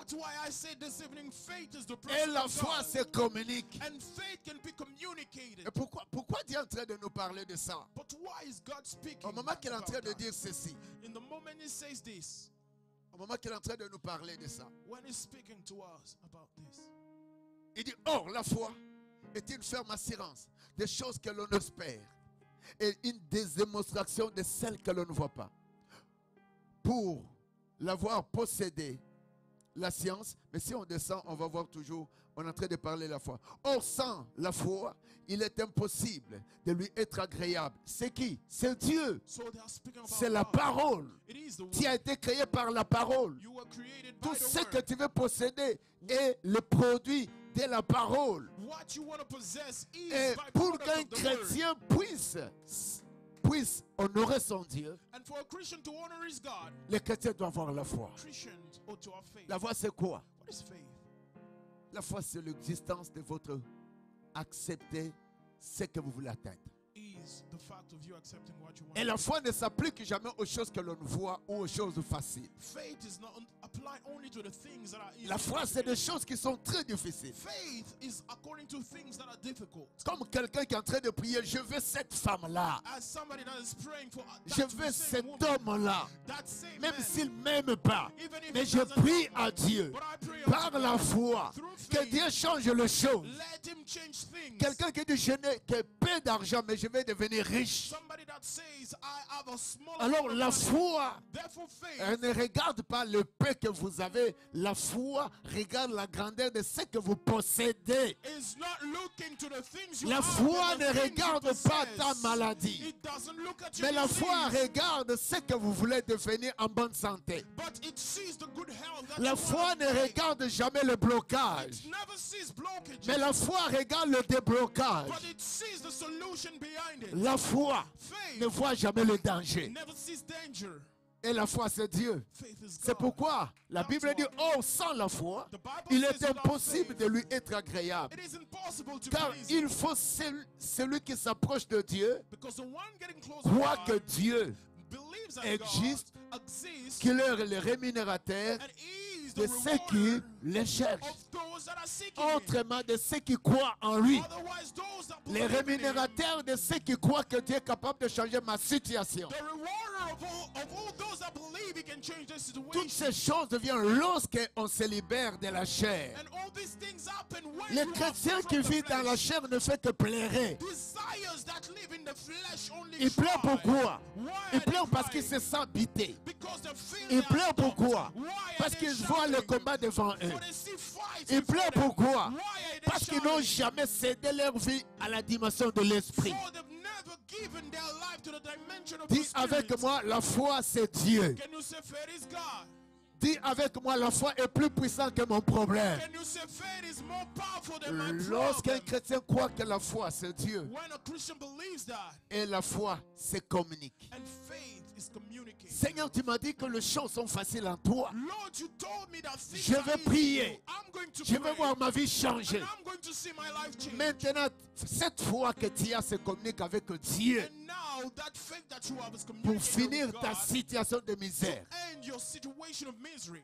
That's why I said this evening, faith is the Et person la of foi God. se communique. And faith can be communicated. Et pourquoi Dieu est en train de nous parler de ça? But why is God speaking Au moment qu'il est en about train de that? dire ceci, In the moment he says this, au moment qu'il est en train de nous parler de ça, when he's speaking to us about this, il dit, or la foi est une ferme assurance des choses que l'on espère et une démonstration de celles que l'on ne voit pas. Pour l'avoir possédé, la science, mais si on descend, on va voir toujours, on est en train de parler de la foi. Or, sans la foi, il est impossible de lui être agréable. C'est qui? C'est Dieu. so they are speaking about C'est la God. parole. It is the Tu as word. été créé par la parole. You were created by Tout the ce word. que tu veux posséder est le produit de la parole. What you want to possess is Et by pour product qu'un of the word. chrétien puisse honorer son Dieu, And for a Christian to honor his God, le chrétien doit avoir la foi. Christians ought to have faith. La foi, c'est quoi? What is faith? La foi, c'est l'existence de votre accepter ce que vous voulez atteindre. Is the fact of you accepting what you want. Et la foi ne s'applique jamais aux choses que l'on voit ou aux choses faciles. Faith is not applied only to the things that are easy. La foi, c'est des choses qui sont très difficiles. Faith is according to things that are difficult. Comme quelqu'un qui est en train de prier, je veux cette femme-là. As somebody that is praying for Je that veux same cet woman, homme-là. that same Même man, s'il ne m'aime pas. even if Mais he je doesn't prie love me, à Dieu. but I pray unto Par la God, foi. through Que faith, Dieu change les choses. let him change things. Quelqu'un qui dit, je n'ai que peu d'argent, mais je vais devenir riche. Somebody that says, I have a small Alors amount of la money. foi, Therefore faith, elle ne regarde pas le peu que vous avez. La foi regarde la grandeur de ce que vous possédez. is not looking to the things you La have, foi and the ne things you regarde pas possess. ta maladie. It doesn't look at your Mais la foi disease, regarde ce que vous voulez devenir en bonne santé. but it sees the good health that La you foi want ne to make. regarde jamais le blocage. It never sees blockages, Mais la foi regarde le déblocage. but it sees the solution behind it. La foi Faith ne voit jamais le danger. never sees danger. Et la foi, c'est Dieu. Faith is C'est God. pourquoi la That's Bible dit, why oh, sans la foi, the Bible il says est without impossible faith, de lui être agréable. it is impossible to Car please him, il faut celui qui s'approche de Dieu, because the one getting close to croit que God Dieu believes that existe, God exists, qu'il est le rémunérateur and is the de ceux qui rewarder le cherchent. of those that are seeking him. Autrement, de ceux qui croient en lui. Otherwise, those that Les believe in him, rémunérateurs de ceux qui croient que Dieu est capable de changer ma situation. the rewarder of all those that believe he can change their Toutes situation. ces choses deviennent lorsqu'on se libère de la chair. And all these things happen when Le you are chrétien free qui from the vit dans la flesh. chair ne fait que pleurer. Desires that live in the flesh only Il pleure try. pourquoi? Why Il are they pleure parce qu'il crying? se sent habité. Because they feel Il they are pleure stopped. pourquoi? Why are Parce they qu'ils voient le shouting? combat devant eux. For they see fights Il before pleure them. pourquoi? Why are they Parce qu'ils n'ont shouting? jamais cédé leur vie à la dimension de l'esprit. For they've never given their life to the dimension of the Dis avec spirit. moi, la foi c'est Dieu. Can you say faith is God? Dis avec moi, la foi est plus puissante que mon problème. Can you say faith is more powerful than my Lorsqu'un problem? chrétien croit que la foi c'est Dieu, When a Christian believes that, et la foi se communique. and faith is communicated. Seigneur, tu m'as dit que les choses sont faciles en toi. Lord, you told me that things Je are vais easy. prier. I'm going to Je pray. veux voir ma vie changer. And I'm going to see my life change. Maintenant, cette foi que tu as se communique avec Dieu And now that faith that you have is pour communicated finir with ta God situation de misère. to end your situation of misery.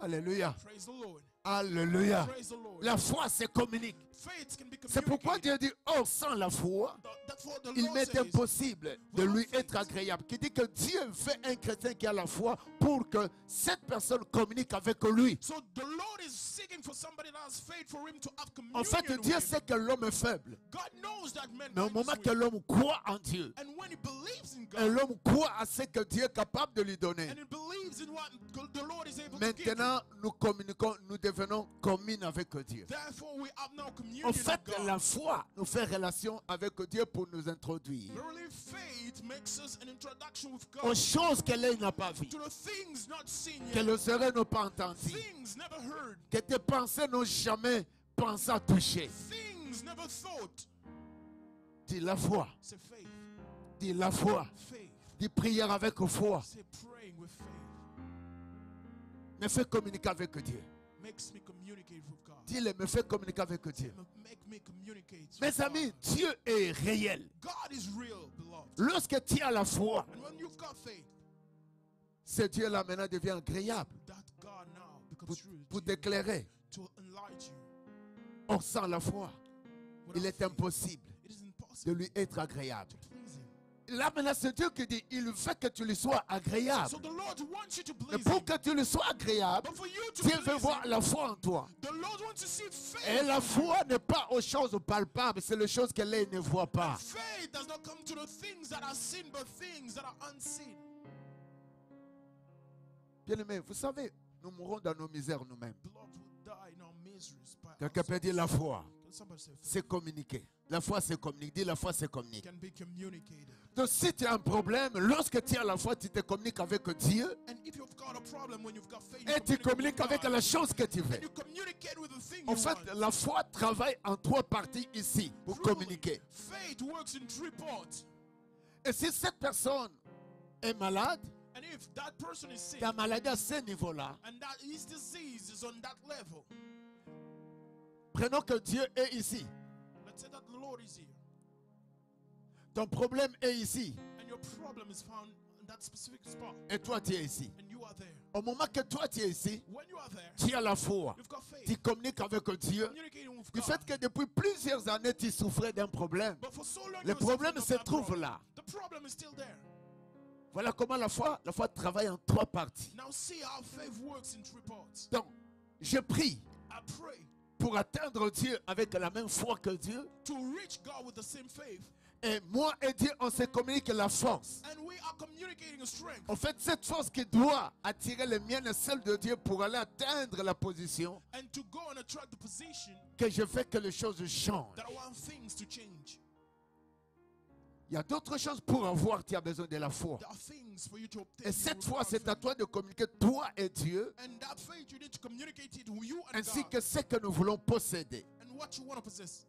Alléluia. Praise the Lord. Alléluia. Praise the Lord. La foi se communique. Faith can be C'est pourquoi communicated. Dieu dit, oh, sans la foi, That's what the il Lord m'est says. impossible de lui être agréable. Qui dit que Dieu fait un chrétien qui a la foi pour que cette personne communique avec lui. So the Lord is seeking for somebody that has faith for him to have communion En fait, with Dieu him. sait que l'homme est faible. God knows that man Mais au is moment weak. que l'homme croit en Dieu, And when he believes in et God, l'homme croit à ce que Dieu est capable de lui donner, and he believes in what the Lord is able to give him, maintenant nous communiquons, nous devenons communes avec Dieu. therefore we have now communion En fait, with God. la foi nous fait relation avec Dieu pour nous introduire Verily, faith makes us an introduction with aux God choses que l'œil n'a pas vues, to the things not seen que yet, les oreilles n'ont pas entendues, things never heard, que tes pensées n'ont jamais pensé à toucher. things never thought. Dis la foi, Say faith, dis la foi, faith. dis prière avec foi, Say praying with faith me fais communiquer avec Dieu. makes me communicate with God. Dis-le, me fais communiquer avec Dieu. Make me communicate with Mes amis, God. Dieu est réel. God is real, beloved. Lorsque tu as la foi, And when you've got faith, ce Dieu-là maintenant devient agréable. that God now becomes truth pour to you, t'éclairer. to enlighten you. Or sans la foi, il Without est faith, impossible it is de impossible lui être agréable. to please him. Là maintenant, c'est Dieu qui dit, il veut que tu lui sois agréable. So the Lord wants you to Mais please pour him. que tu lui sois agréable, But for you to Dieu veut please voir him, la foi en toi. the Lord wants to see faith. Et la in you. foi n'est pas aux choses palpables, c'est les choses que l'œil ne voit pas. Faith does not come to the things that are seen, but things that are unseen. Bien-aimés, vous savez, nous mourrons dans nos misères nous-mêmes. Beloved will die in our miseries by Quelqu'un peut dire la ourselves. foi, Can somebody say faith c'est communiquer. La foi, c'est communiquer. Dis la foi, c'est communiquer. can be communicated? Donc si tu as un problème, lorsque tu as la foi, tu te communiques avec Dieu And if you've got a problem, when you've got faith, et tu communiques avec la chose que tu veux. and you communicate with the thing En you fait, want. la foi travaille en trois parties ici pour Truly, communiquer. faith works in three parts. Et si cette personne est malade, And if that person is sick, ta maladie à ce niveau-là, and that his disease is on that level, prenons que Dieu est ici. let's say that the Lord is here, Ton problème est ici. and your problem is found in that specific spot, Et toi, tu es ici. and you are there. Au moment que toi, tu es ici, When you are there, tu as la foi. you've got faith. Tu communiques avec Dieu. Communicating with Du God. fait que depuis plusieurs années, tu souffrais d'un problème. But for so long, Le you're problème suffering se of that trouve problem. là. The problem is still there. Voilà comment la foi travaille en trois parties. Now see how faith works in three parts. Donc, je prie I pray pour atteindre Dieu avec la même foi que Dieu. to reach God with the same faith, Et moi et Dieu, on se communique la force. and we are communicating a strength. En fait, cette force qui doit attirer les miennes et celles de Dieu pour aller atteindre la position And to go and attract the position que je fais que les choses changent. that I want things to change. Il y a d'autres choses pour avoir, tu as besoin de la foi. There are things for you to obtain. Et cette fois, c'est à toi de communiquer toi et Dieu, And that faith, you need to communicate it with you and ainsi God, que ce que nous voulons posséder. and what you want to possess.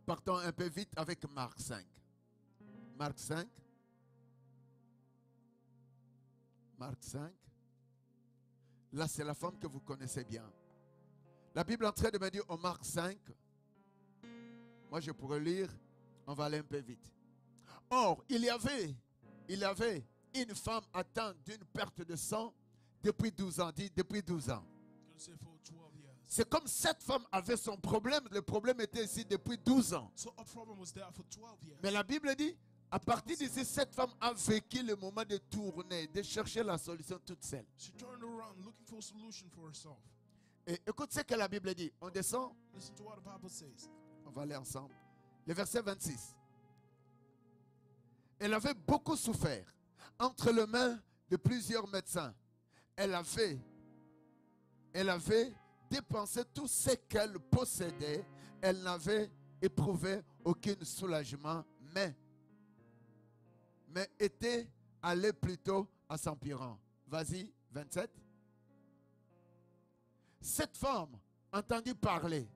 Partons un peu vite avec Marc 5. Marc 5. Marc 5. Là, c'est la femme que vous connaissez bien. La Bible est en train de me dire au Marc 5. Moi, je pourrais lire. On va aller un peu vite. Or, il y avait une femme atteinte d'une perte de sang depuis 12 ans. Dit depuis 12 ans. Can say for 12 years. C'est comme cette femme avait son problème. Le problème était ici depuis 12 ans. So a problem was there for 12 years. Mais la Bible dit, à partir d'ici, cette femme a vécu le moment de tourner, de chercher la solution toute seule. She turned around looking for a solution for herself. Et écoute ce que la Bible dit. On descend, Listen to what the Bible says. on va aller ensemble. Le verset 26. Elle avait beaucoup souffert entre les mains de plusieurs médecins. Elle avait dépensé tout ce qu'elle possédait. Elle n'avait éprouvé aucun soulagement, mais était allée plutôt à s'empirant. Vas-y, 27. Cette femme entendit parler.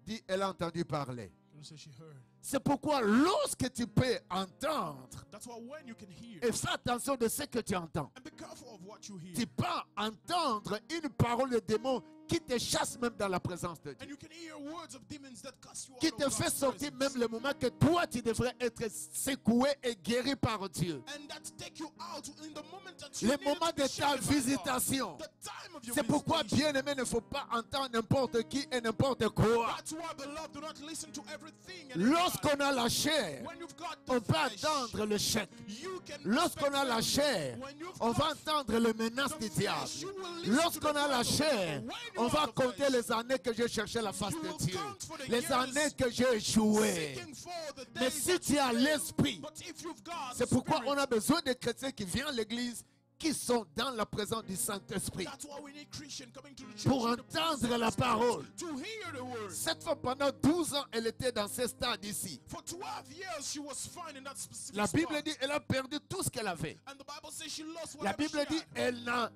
Dit, elle a entendu parler. Can you say she heard? C'est pourquoi lorsque tu peux entendre, That's why when you can hear, et fais attention de ce que tu entends, and be careful of what you hear. tu peux entendre une parole de démon qui te chasse même dans la présence de Dieu. And you can hear words of demons that cast you out Qui of te fait God's sortir presence. même le moment que toi tu devrais être secoué et guéri par Dieu. And that take you out in the moment that you Le needed moment to be de ta shaken by God. visitation. The time of your C'est pourquoi, visitation. bien aimé, il ne faut pas entendre n'importe qui et n'importe quoi. That's why, beloved, do not listen to everything and Lorsqu'on a la chair, everybody. When you've got the on peut flesh, attendre le chèque. you can Lorsqu'on a expect la them. chair, When you've on got va entendre les menaces the du flesh, diable. you will listen to Lorsqu'on the a la voice of chair, God. When you on are va the compter flesh, les années que j'ai cherché la face you de will Dieu. count for the Les years années que j'ai échoué. seeking for the Mais days si that tu you as failed. l'esprit, But if you've got c'est the pourquoi spirit, on a besoin de chrétiens qui viennent à l'église, qui sont dans la présence du Saint-Esprit. that's why we need Christians coming to the church Pour in the presence entendre of la the Spirit, parole. to hear the word. Cette femme, pendant 12 ans, elle était dans ce stade ici. For 12 years, she was fine in that specific La Bible spot. dit qu'elle a perdu tout ce qu'elle avait. And the Bible says she lost La whatever Bible she dit had. qu'elle n'a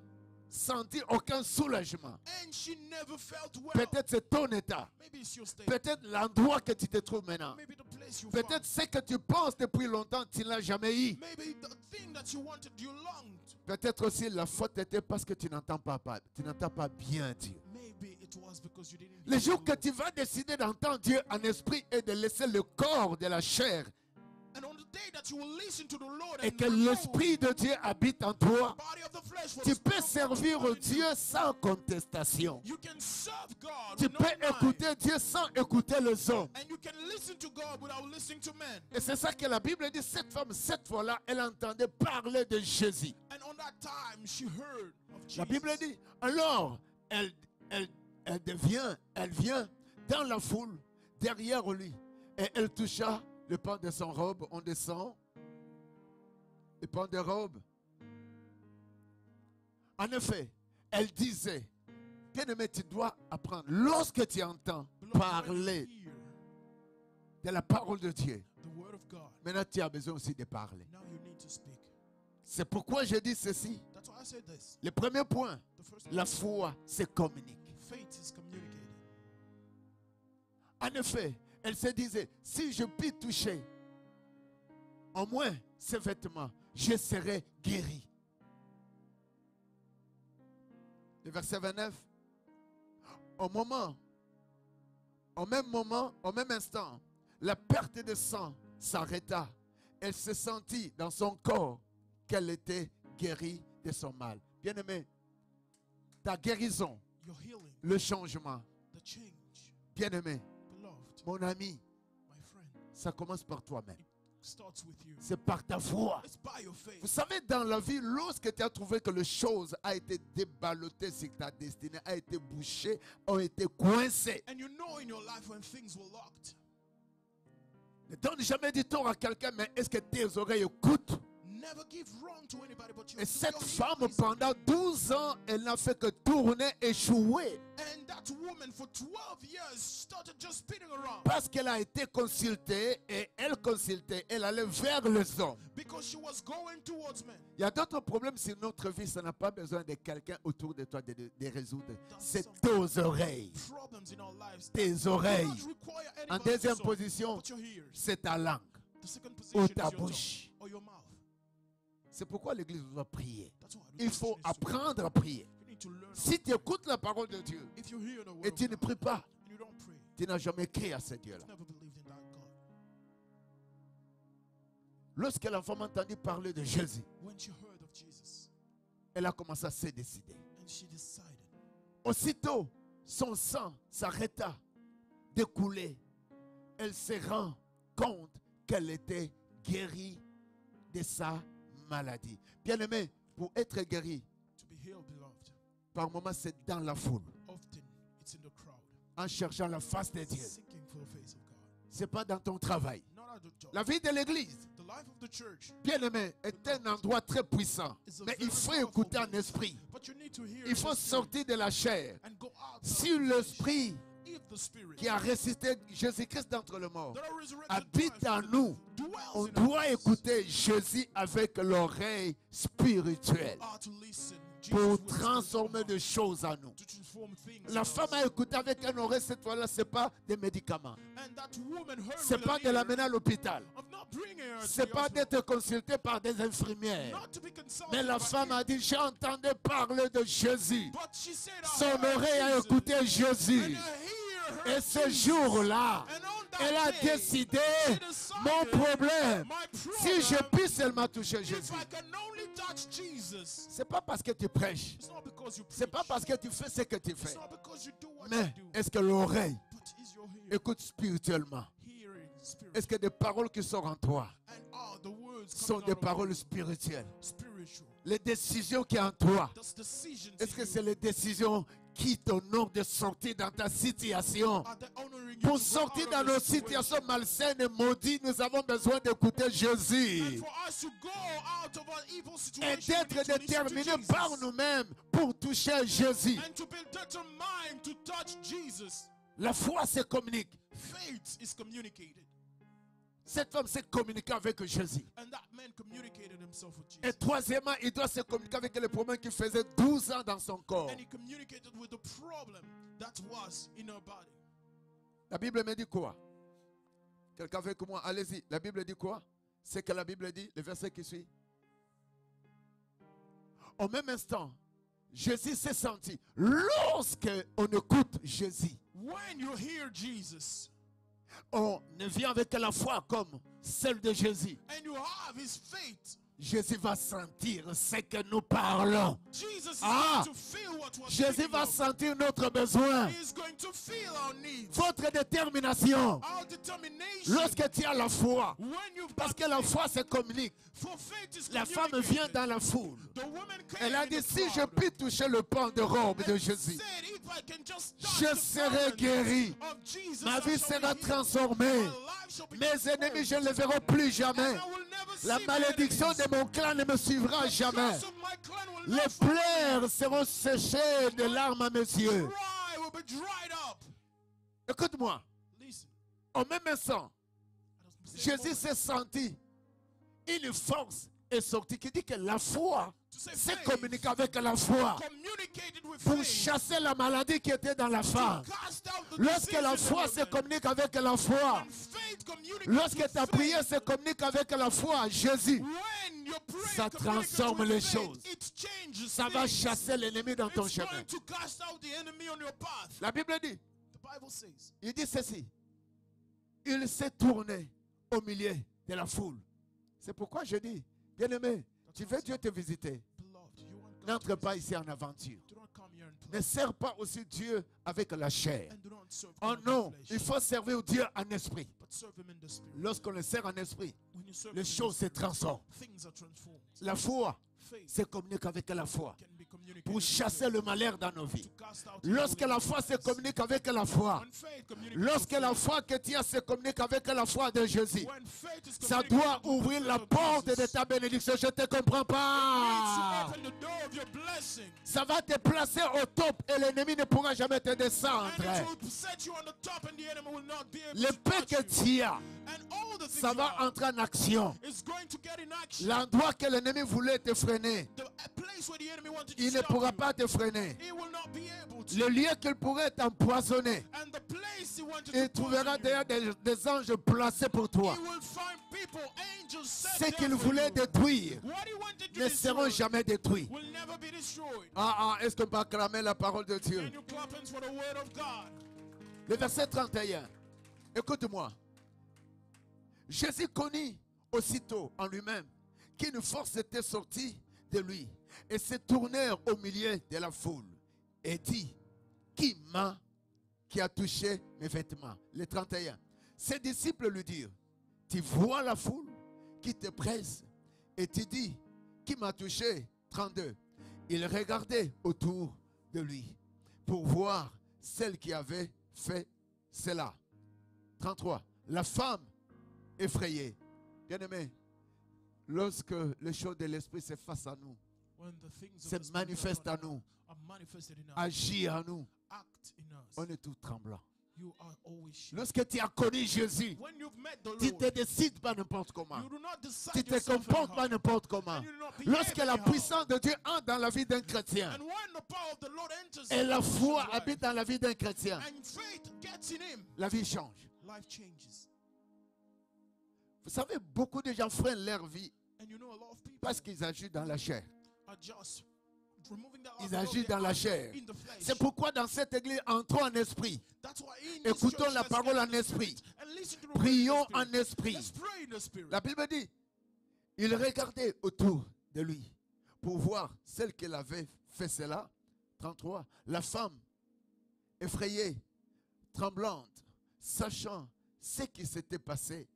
senti aucun soulagement. And she never felt well. Peut-être c'est ton état. Maybe it's your state. Peut-être l'endroit que tu te trouves maintenant. Maybe the place you Peut-être found. ce que tu penses depuis longtemps, tu ne l'as jamais eu. Maybe the thing that you wanted, you longed. Peut-être aussi la faute était parce que tu n'entends pas bien Dieu. Maybe it was because you didn't Le hear jour the que Lord. tu vas décider d'entendre Dieu en esprit et de laisser le corps de la chair And on the day day that you will listen to the Lord et and que know l'Esprit de Dieu habite en toi, the body of the flesh for tu the peux Spirit of God servir dwell in Dieu you. sans contestation. You can serve God Tu with no peux mind, écouter Dieu sans écouter les hommes. and you can listen to God without listening to men. Et c'est ça que la Bible dit. Cette femme, cette fois-là, elle entendait parler de Jésus. And on that time, she heard of Jesus. La Bible dit, alors, elle vient dans la foule, derrière lui, et elle toucha le pan de son robe. On descend, le pan de robe. En effet, elle disait, bien-aimé, tu dois apprendre, lorsque tu entends Beloved, when you parler hear de la parole de Dieu, the word of God, maintenant tu as besoin aussi de parler. now you need to speak. C'est pourquoi je dis ceci. That's why I said this. Le premier point, The first la point, foi se communique. faith is communicated. En effet, elle se disait, si je puis toucher au moins ces vêtements, je serai guéri. Le verset 29. Au même moment, au même instant, la perte de sang s'arrêta. Elle se sentit dans son corps qu'elle était guérie de son mal. Bien-aimé, ta guérison, Your healing, le changement, the change, bien-aimé, beloved, mon ami, my friend, ça commence par toi-même. starts with you. C'est par ta foi. It's by your faith. Vous savez, dans la vie, lorsque tu as trouvé que les choses a été déballottées sur ta destinée, a été bouchée, ont été coincées, And you know in your life when things were locked, ne donne jamais du tort à quelqu'un, mais est-ce que tes oreilles écoutent? never give wrong to anybody but you. Et cette Your femme, healing is- pendant 12 ans, elle n'a fait que tourner, échouer, And that woman for 12 years started just spinning around parce qu'elle a été consultée et elle consultait, elle allait vers les hommes. because she was going towards men. Il y a d'autres problèmes sur notre vie, ça n'a pas besoin de quelqu'un autour de toi de résoudre. C'est tes oreilles. Problems in our lives Tes do oreilles. not require En anybody to deuxième solve, position, but your ears. c'est ta langue The second ou position is ta your bouche. tongue or your mouth. C'est pourquoi l'église doit prier. That's why Il faut apprendre à prier. You need to learn. Si tu écoutes la parole de Dieu If you hear the word et of tu ne God pries pas, and you don't pray, tu n'as jamais crié à ce Dieu-là. never believed in that God. Lorsque la femme entendit parler de Jésus, When she heard of Jesus elle a commencé à se décider. and she decided, Aussitôt, son sang s'arrêta de couler. Elle se rend compte qu'elle était guérie de sa maladie. Bien-aimé, pour être guéri, to be healed, beloved, par moments c'est dans la foule, often it's in the crowd, en cherchant la face de Dieu. seeking for the face of God. Ce n'est pas dans ton travail. Not at the job. La vie de l'église, The life of the church, bien-aimé, est un endroit très puissant. Mais il faut écouter en esprit. but you need to hear Il in faut the spirit sortir de la chair. and go out. Si l'esprit If the spirit qui a ressuscité Jésus-Christ d'entre les morts that are resurrected habite Christ en nous, dwells on in doit us, écouter Jésus avec l'oreille spirituelle are to listen Jesus pour with the transformer spiritual des choses en nous. heart, to transform things La in femme us. a écouté avec un oreille cette fois-là, ce n'est pas des médicaments. And that woman heard Ce n'est with pas an de ear l'amener à l'hôpital. of not bringing her to Ce n'est the pas hospital, d'être consulté par des infirmières. not to be consulted Mais la by femme a people. dit, j'ai entendu parler de Jésus. But she said, I Son heard oreille a Jesus, écouté and Jésus. her ear Et heard ce Jesus. jour-là, And on that elle a day, décidé, she decided, mon problème, my si je problem, puis seulement toucher if Jésus. I can only touch Jesus, Ce n'est pas parce que tu prêches. it's not because you Ce n'est pas preach, parce que tu fais ce que tu it's fais. not because you do what Mais you do, est-ce que l'oreille but is your hearing, écoute spirituellement? hearing spirit, Est-ce que des paroles qui sortent en toi and are the words sont coming des out of paroles you spirituelles? spiritual? Les décisions qui sont en toi, Those decisions est-ce que in c'est you, les décisions qui t'honorent de sortir dans ta situation? are they honoring you Pour to go sortir out dans of nos the situation? situations malsaines et maudites, nous avons besoin d'écouter And Jésus. for us to go out of an evil Et situation, we d'être need to listen to déterminés Jesus. par nous-mêmes pour toucher Jésus. And to be determined to touch Jesus. La foi se communique. Faith is communicated. Cette femme s'est communiquée avec Jésus. And that man communicated himself with Et Jesus. troisièmement, il doit se communiquer avec le problème qui faisait 12 ans dans son corps. And he communicated with the problem that was in her body. La Bible me dit quoi? Quelqu'un avec moi, allez-y. La Bible dit quoi? C'est que la Bible dit, le verset qui suit. Au même instant, Jésus s'est senti. Lorsque on écoute Jésus, When you hear Jesus, on ne vient avec la foi comme celle de Jésus, and you have his faith, Jésus va sentir ce que nous parlons. Jesus is Ah, going to feel what we're Jésus thinking va of. sentir notre besoin, He is going to feel our needs, votre détermination. our determination. Lorsque tu as la foi, When you've parce got que la faith, foi se communique. for faith is La femme vient dans la foule. The woman came Elle a in dit, the si je crowd puis toucher le pan de robe de and Jésus, said, if I can just touch je the serai garment guéri. of Jesus, Ma I vie shall sera be healed. transformée. My life shall be Mes transformed. ennemis, je ne les verrai plus jamais. And I will never La see my malédiction enemies. de mon clan ne me suivra The jamais. curse of my clan will Les not follow me. pleurs seront séchées de larmes à mes yeux. Dry will be dried up. Écoute-moi, Listen. au même instant, At the same Jésus moment, s'est senti une force est sortie qui dit que la foi to say s'est faith communiquée avec la foi communicated with pour faith chasser la maladie qui était dans la to femme. cast out the Lorsque disease la in the foi se woman. communique avec la foi, When faith communicates lorsque with ta prière faith, se communique avec la foi, Jésus, when your prayer ça communicates transforme with les faith, choses. it changes Ça va things. chasser l'ennemi dans ton It's chemin. going to cast out the enemy on your path. La Bible dit, The Bible says, il dit ceci, il s'est tourné au milieu de la foule. C'est pourquoi je dis, bien-aimé, tu veux Dieu te visiter, beloved, you want God n'entre to pas visit ici en aventure. you. Do not come here and Ne play. sers pas aussi Dieu avec la chair. And do not serve Oh God in non, flesh, il faut servir Dieu en esprit. but serve him in the spirit. Lorsqu'on le sert en esprit, When you serve les him in the choses se spirit, transforment. things are transformed. La foi Faith se communique avec la foi can be communicated pour with chasser faith, le malheur dans nos vies. to cast out Lorsque evil la in foi our se lives. communique avec la foi, When faith communicates lorsque with la faith, foi que tu as se communique avec la foi de Jésus, when faith is ça communicated doit with the ouvrir faith la of porte Jesus, de ta bénédiction. Je ne te comprends it pas. needs to open the door of your blessing. Ça va te placer au top et l'ennemi ne pourra jamais te And descendre. it will set you on the top and the enemy will not be able Le to peu que touch you. tu as, And all the things ça you va have entrer en action. is going to get in action. L'endroit que l'ennemi voulait te freiner, The place where the enemy wanted to il ne stop pourra you, pas te freiner. he will not be able to. Le lieu qu'il pourrait t'empoisonner, And the place he wanted il to trouvera poison you, d'ailleurs des anges placés pour toi. he will find people, angels set Ce there qu'il for voulait you. détruire What he wanted to ne seront destroy jamais détruits. will never be destroyed. Est-ce qu'on peut acclamer la parole de Dieu? Can you clap hands for the word of God? Le verset 31. Écoute-moi. Jésus connut aussitôt en lui-même qu'une force était sortie de lui et se tournèrent au milieu de la foule et dit, qui a touché mes vêtements? Le 31. Ses disciples lui dirent, tu vois la foule qui te presse et tu dis, qui m'a touché? 32. Il regardait autour de lui pour voir celle qui avait fait cela. 33. La femme effrayée. Bien-aimé, lorsque les choses de l'esprit se fassent à nous, When the things of se the Spirit manifestent à nous, are manifested in us, agit à nous, act in us, on est tout tremblant. you are always shaken. Lorsque tu as connu Jésus, When you've met the tu ne te Lord, décides pas n'importe comment. you do not decide Tu ne te yourself comportes anyhow. pas n'importe comment. And you do not behave Lorsque la anyhow. puissance de Dieu entre dans la vie d'un chrétien And when the power of the Lord enters et la into the foi life, habite dans la vie d'un chrétien, and faith gets in him, la vie change. life changes. Vous savez, beaucoup de gens freinent leur vie And you know a lot of people parce qu'ils agissent dans la chair. are just removing that Ils agissent dans la chair. in the flesh. C'est pourquoi dans cette église, entrons en esprit. That's why in this Écoutons church, la let's parole get en in the esprit. spirit and listen to the word Prions in the en spirit. esprit. Let's pray in the spirit. La Bible dit, il regardait autour de lui pour voir celle qui avait fait cela. 33. La femme, effrayée, tremblante, sachant ce qui s'était passé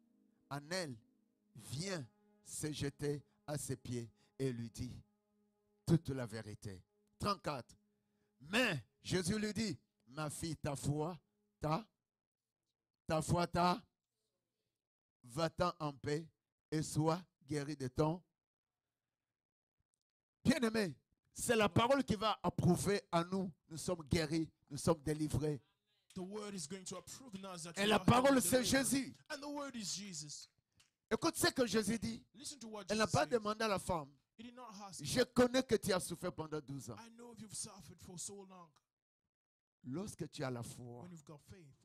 en elle, vient se jeter à ses pieds et lui dit toute la vérité. 34. Mais Jésus lui dit, ma fille, ta foi t'a, va-t'en en paix et sois guéri de ton. Bien-aimé, c'est la parole qui va approuver à nous. Nous sommes guéris, nous sommes délivrés. The word is going to approve in us that Et we la are parole, healed, c'est delivered. Jésus. And the word is Jesus. Écoute ce que Jésus dit. Listen to what Elle n'a Jesus pas said. demandé à la femme, He did not ask, je connais que tu as souffert pendant 12 ans. I know if you've suffered for so long. Lorsque tu as la foi, When you've got faith,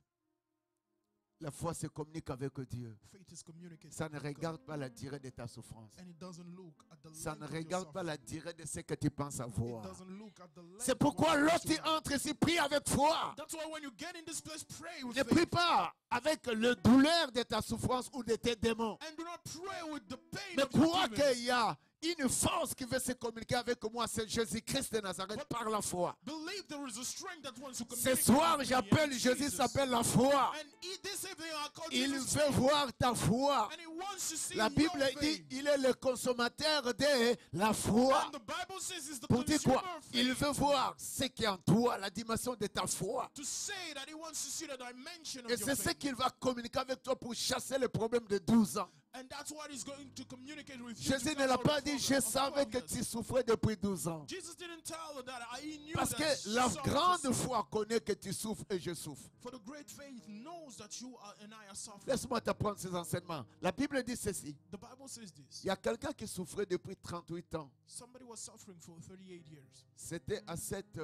La foi se communique avec Dieu. Faith is communicated Ça ne with God. regarde pas la durée de ta souffrance. And it doesn't look at the Ça length ne of your regarde pas suffering. la durée de ce que tu penses It avoir. doesn't look at the length C'est of pourquoi what you lorsque tu want. entres ici, prie avec foi. That's why when you get in this place, pray with Ne faith. prie pas avec le douleur de ta souffrance ou de tes démons. And do not pray with the pain Mais of your crois demons. qu'il y a une force qui veut se communiquer avec moi, c'est Jésus-Christ de Nazareth par la foi. Believe there is a strength that wants to Ce communicate soir, with me, j'appelle and Jésus, Jesus. s'appelle la foi. And this evening I call Il Jesus veut voir ta foi. and he wants to see La your Bible dit, faith. il est le consommateur de la foi. And the Bible says it's the Pour dire consumer quoi? of Il faith. veut voir ce qui est en toi, la dimension de ta foi. To say that he wants to see the dimension of Et your c'est ce faith. qu'il va communiquer avec toi pour chasser le problème de 12 ans. And that's what he's going to communicate with you. Jésus to ne l'a cast pas out dit, the je problem of savais que 12 years. tu souffrais depuis 12 ans. Jesus didn't tell her that. He knew Parce that que she la suffered grande for sin. foi connaît que tu souffres et je souffre. For the great faith knows that you are and I are suffering. Laisse-moi t'apprendre ces enseignements. La Bible dit ceci. The Bible says this. Il y a quelqu'un qui souffrait depuis 38 ans. Somebody was suffering for 38 years. C'était à cet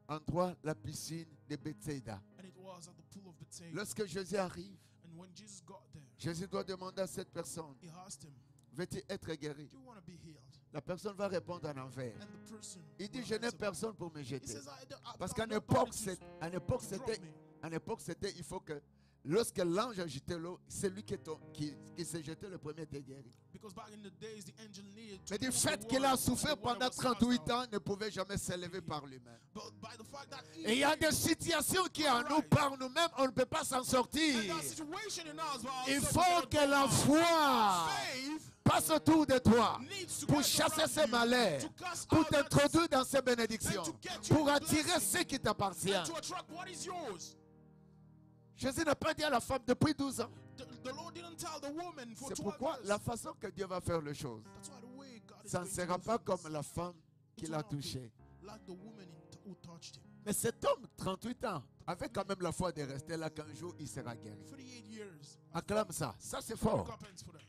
endroit, la piscine de Bethsaida. And it was at the pool of Bethsaida. Lorsque Jésus arrive, And when Jesus got there, Jésus doit demander à cette personne, he asked him, veux-tu être guéri? do you want to be healed? La personne va répondre en envers. And the person Il dit, will je n'ai answer back. personne pour me He jeter. says, Parce I've qu'à got l'époque, nobody to à l'époque, c'était, il faut que lorsque l'ange a jeté l'eau, c'est lui qui s'est jeté le premier était guéri. Because back in the days, the angel needed to Mais du pour fait the qu'il a water, souffert the water pendant was cast 38 out. ans, ne pouvait jamais s'élever par lui-même. But by the fact that he Et il y a des situations qui en nous, par nous-mêmes, on ne peut pas s'en and sortir. that situation in us, but Il also faut we que cannot la go out. foi Faith passe autour de toi needs to pour get chasser around ces you, malheurs, to cast pour out that t'introduire dans ces bénédictions, and to get you pour the attirer blessing, ce qui t'appartient. and to attract what is yours. Jésus n'a pas dit à la femme depuis 12 ans. The Lord didn't tell the woman for C'est 12 pourquoi years. la façon que Dieu va faire les choses, That's why the way God is ça ne going to sera do pas things, comme la femme qui it l'a will not be touché. like the woman who touched him. Mais cet homme, 38 ans, avait quand même la foi de rester là qu'un jour il sera guéri. 38 years. Acclame ça. Ça c'est fort. Recompense for that.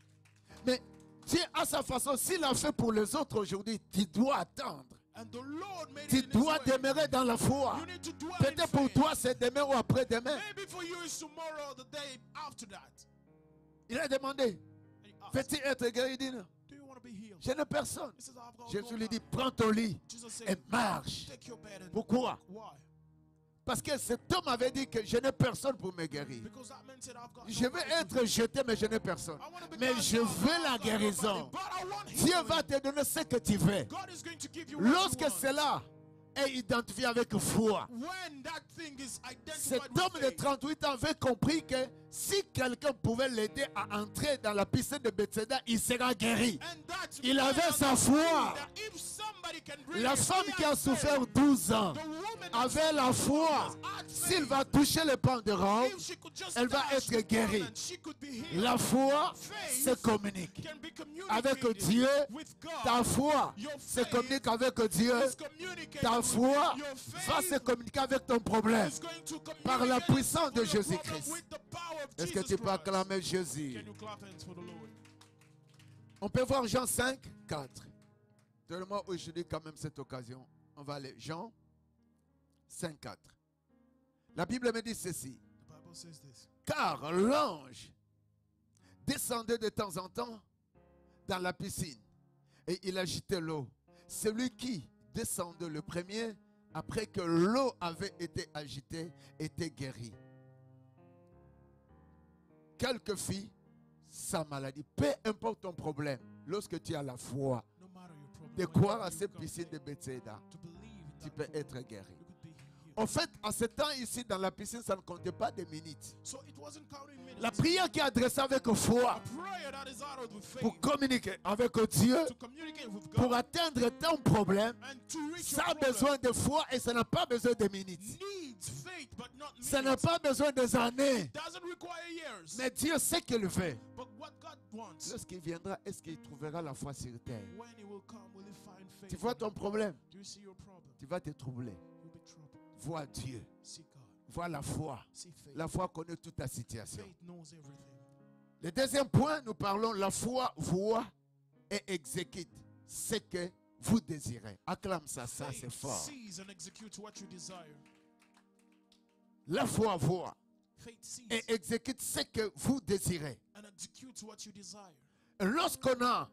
Mais Dieu a sa façon. S'il a fait pour les autres aujourd'hui, tu dois attendre. And the Lord made Tu it in his dois way. demeurer dans la foi. You need to dwell in Peut-être pour faith. toi c'est demain ou après-demain. Maybe for you it's tomorrow or the day after that. Il a demandé, And he asked, veux-tu être guéri? Il dit, non. do you want to be healed? Je n'ai personne. He says, I've got Jésus lui nobody. dit, prends ton lit Jesus et said, marche. take your bed and Pourquoi? why? Parce que cet homme avait dit que je n'ai personne pour me guérir. Because that man said, I've got Je nobody vais to être jeté, mais je n'ai personne. I want to be Mais cast je out, veux but la I've got guérison. nobody. But I want Dieu healing. va te donner ce que tu veux. God is going to give you what you Lorsque want. cela est identifié avec foi, When that thing is cet identified with homme de faith, 38 ans avait compris que si quelqu'un pouvait l'aider à entrer dans la piscine de Bethsaida, il sera guéri. and that Il man avait sa understood foi. that if somebody can bring La it, femme he qui a has souffert faith. 12 ans The woman avait la foi. S'il va toucher le pan de robe, if she could just elle va touch être the guérie. garment, she could be healed. La foi Faith se communique. can be Avec communicated Dieu, with God. ta foi Your se faith communique avec Dieu. is communicated Ta with foi your va faith se communiquer avec ton problème. is going to par la communicate puissance de with your Jésus problem Christ. with the power of Est-ce que Jesus tu peux Christ. acclamer Jésus? Can you clap hands for the Lord? On peut voir Jean 5, 4. Donne-moi aujourd'hui quand même cette occasion. On va aller. Jean 5, 4. La Bible me dit ceci. The Bible says this. Car l'ange descendait de temps en temps dans la piscine et il agitait l'eau. Celui qui descendait le premier, après que l'eau avait été agitée, était guéri. Quelque fille, sa maladie, peu importe ton problème, lorsque tu as la foi No matter your problem, de when croire you à cette come piscine de Bethsaida, to believe in tu that peux pool, être guéri. you could be healed. En fait, en ce temps ici, dans la piscine, ça ne comptait pas des minutes. So it wasn't counting minutes. La prière qui est adressée avec A foi prayer that is uttered with faith pour communiquer avec Dieu, to communicate with God pour atteindre ton problème, and to reach ça a your problem besoin de foi et ça n'a pas besoin de minutes. needs faith but not Ça n'a minutes. pas besoin des années. Doesn't require years. Mais Dieu sait qu'il fait. But what God wants, Lorsqu'il viendra, est-ce qu'il trouvera la foi sur terre? when He will come, will He find faith? Tu vois ton problème, Do you see your problem? tu vas te troubler. You'll be troubled. Vois Dieu, See God. vois la foi. See faith. La foi connaît toute ta situation. Faith knows everything. Le deuxième point, nous parlons, la foi voit et exécute ce que vous désirez. Acclame ça, ça c'est Faith fort. sees and executes what you desire. La foi voit. Faith sees et exécute ce que vous désirez. and executes what you desire. Et lorsqu'on a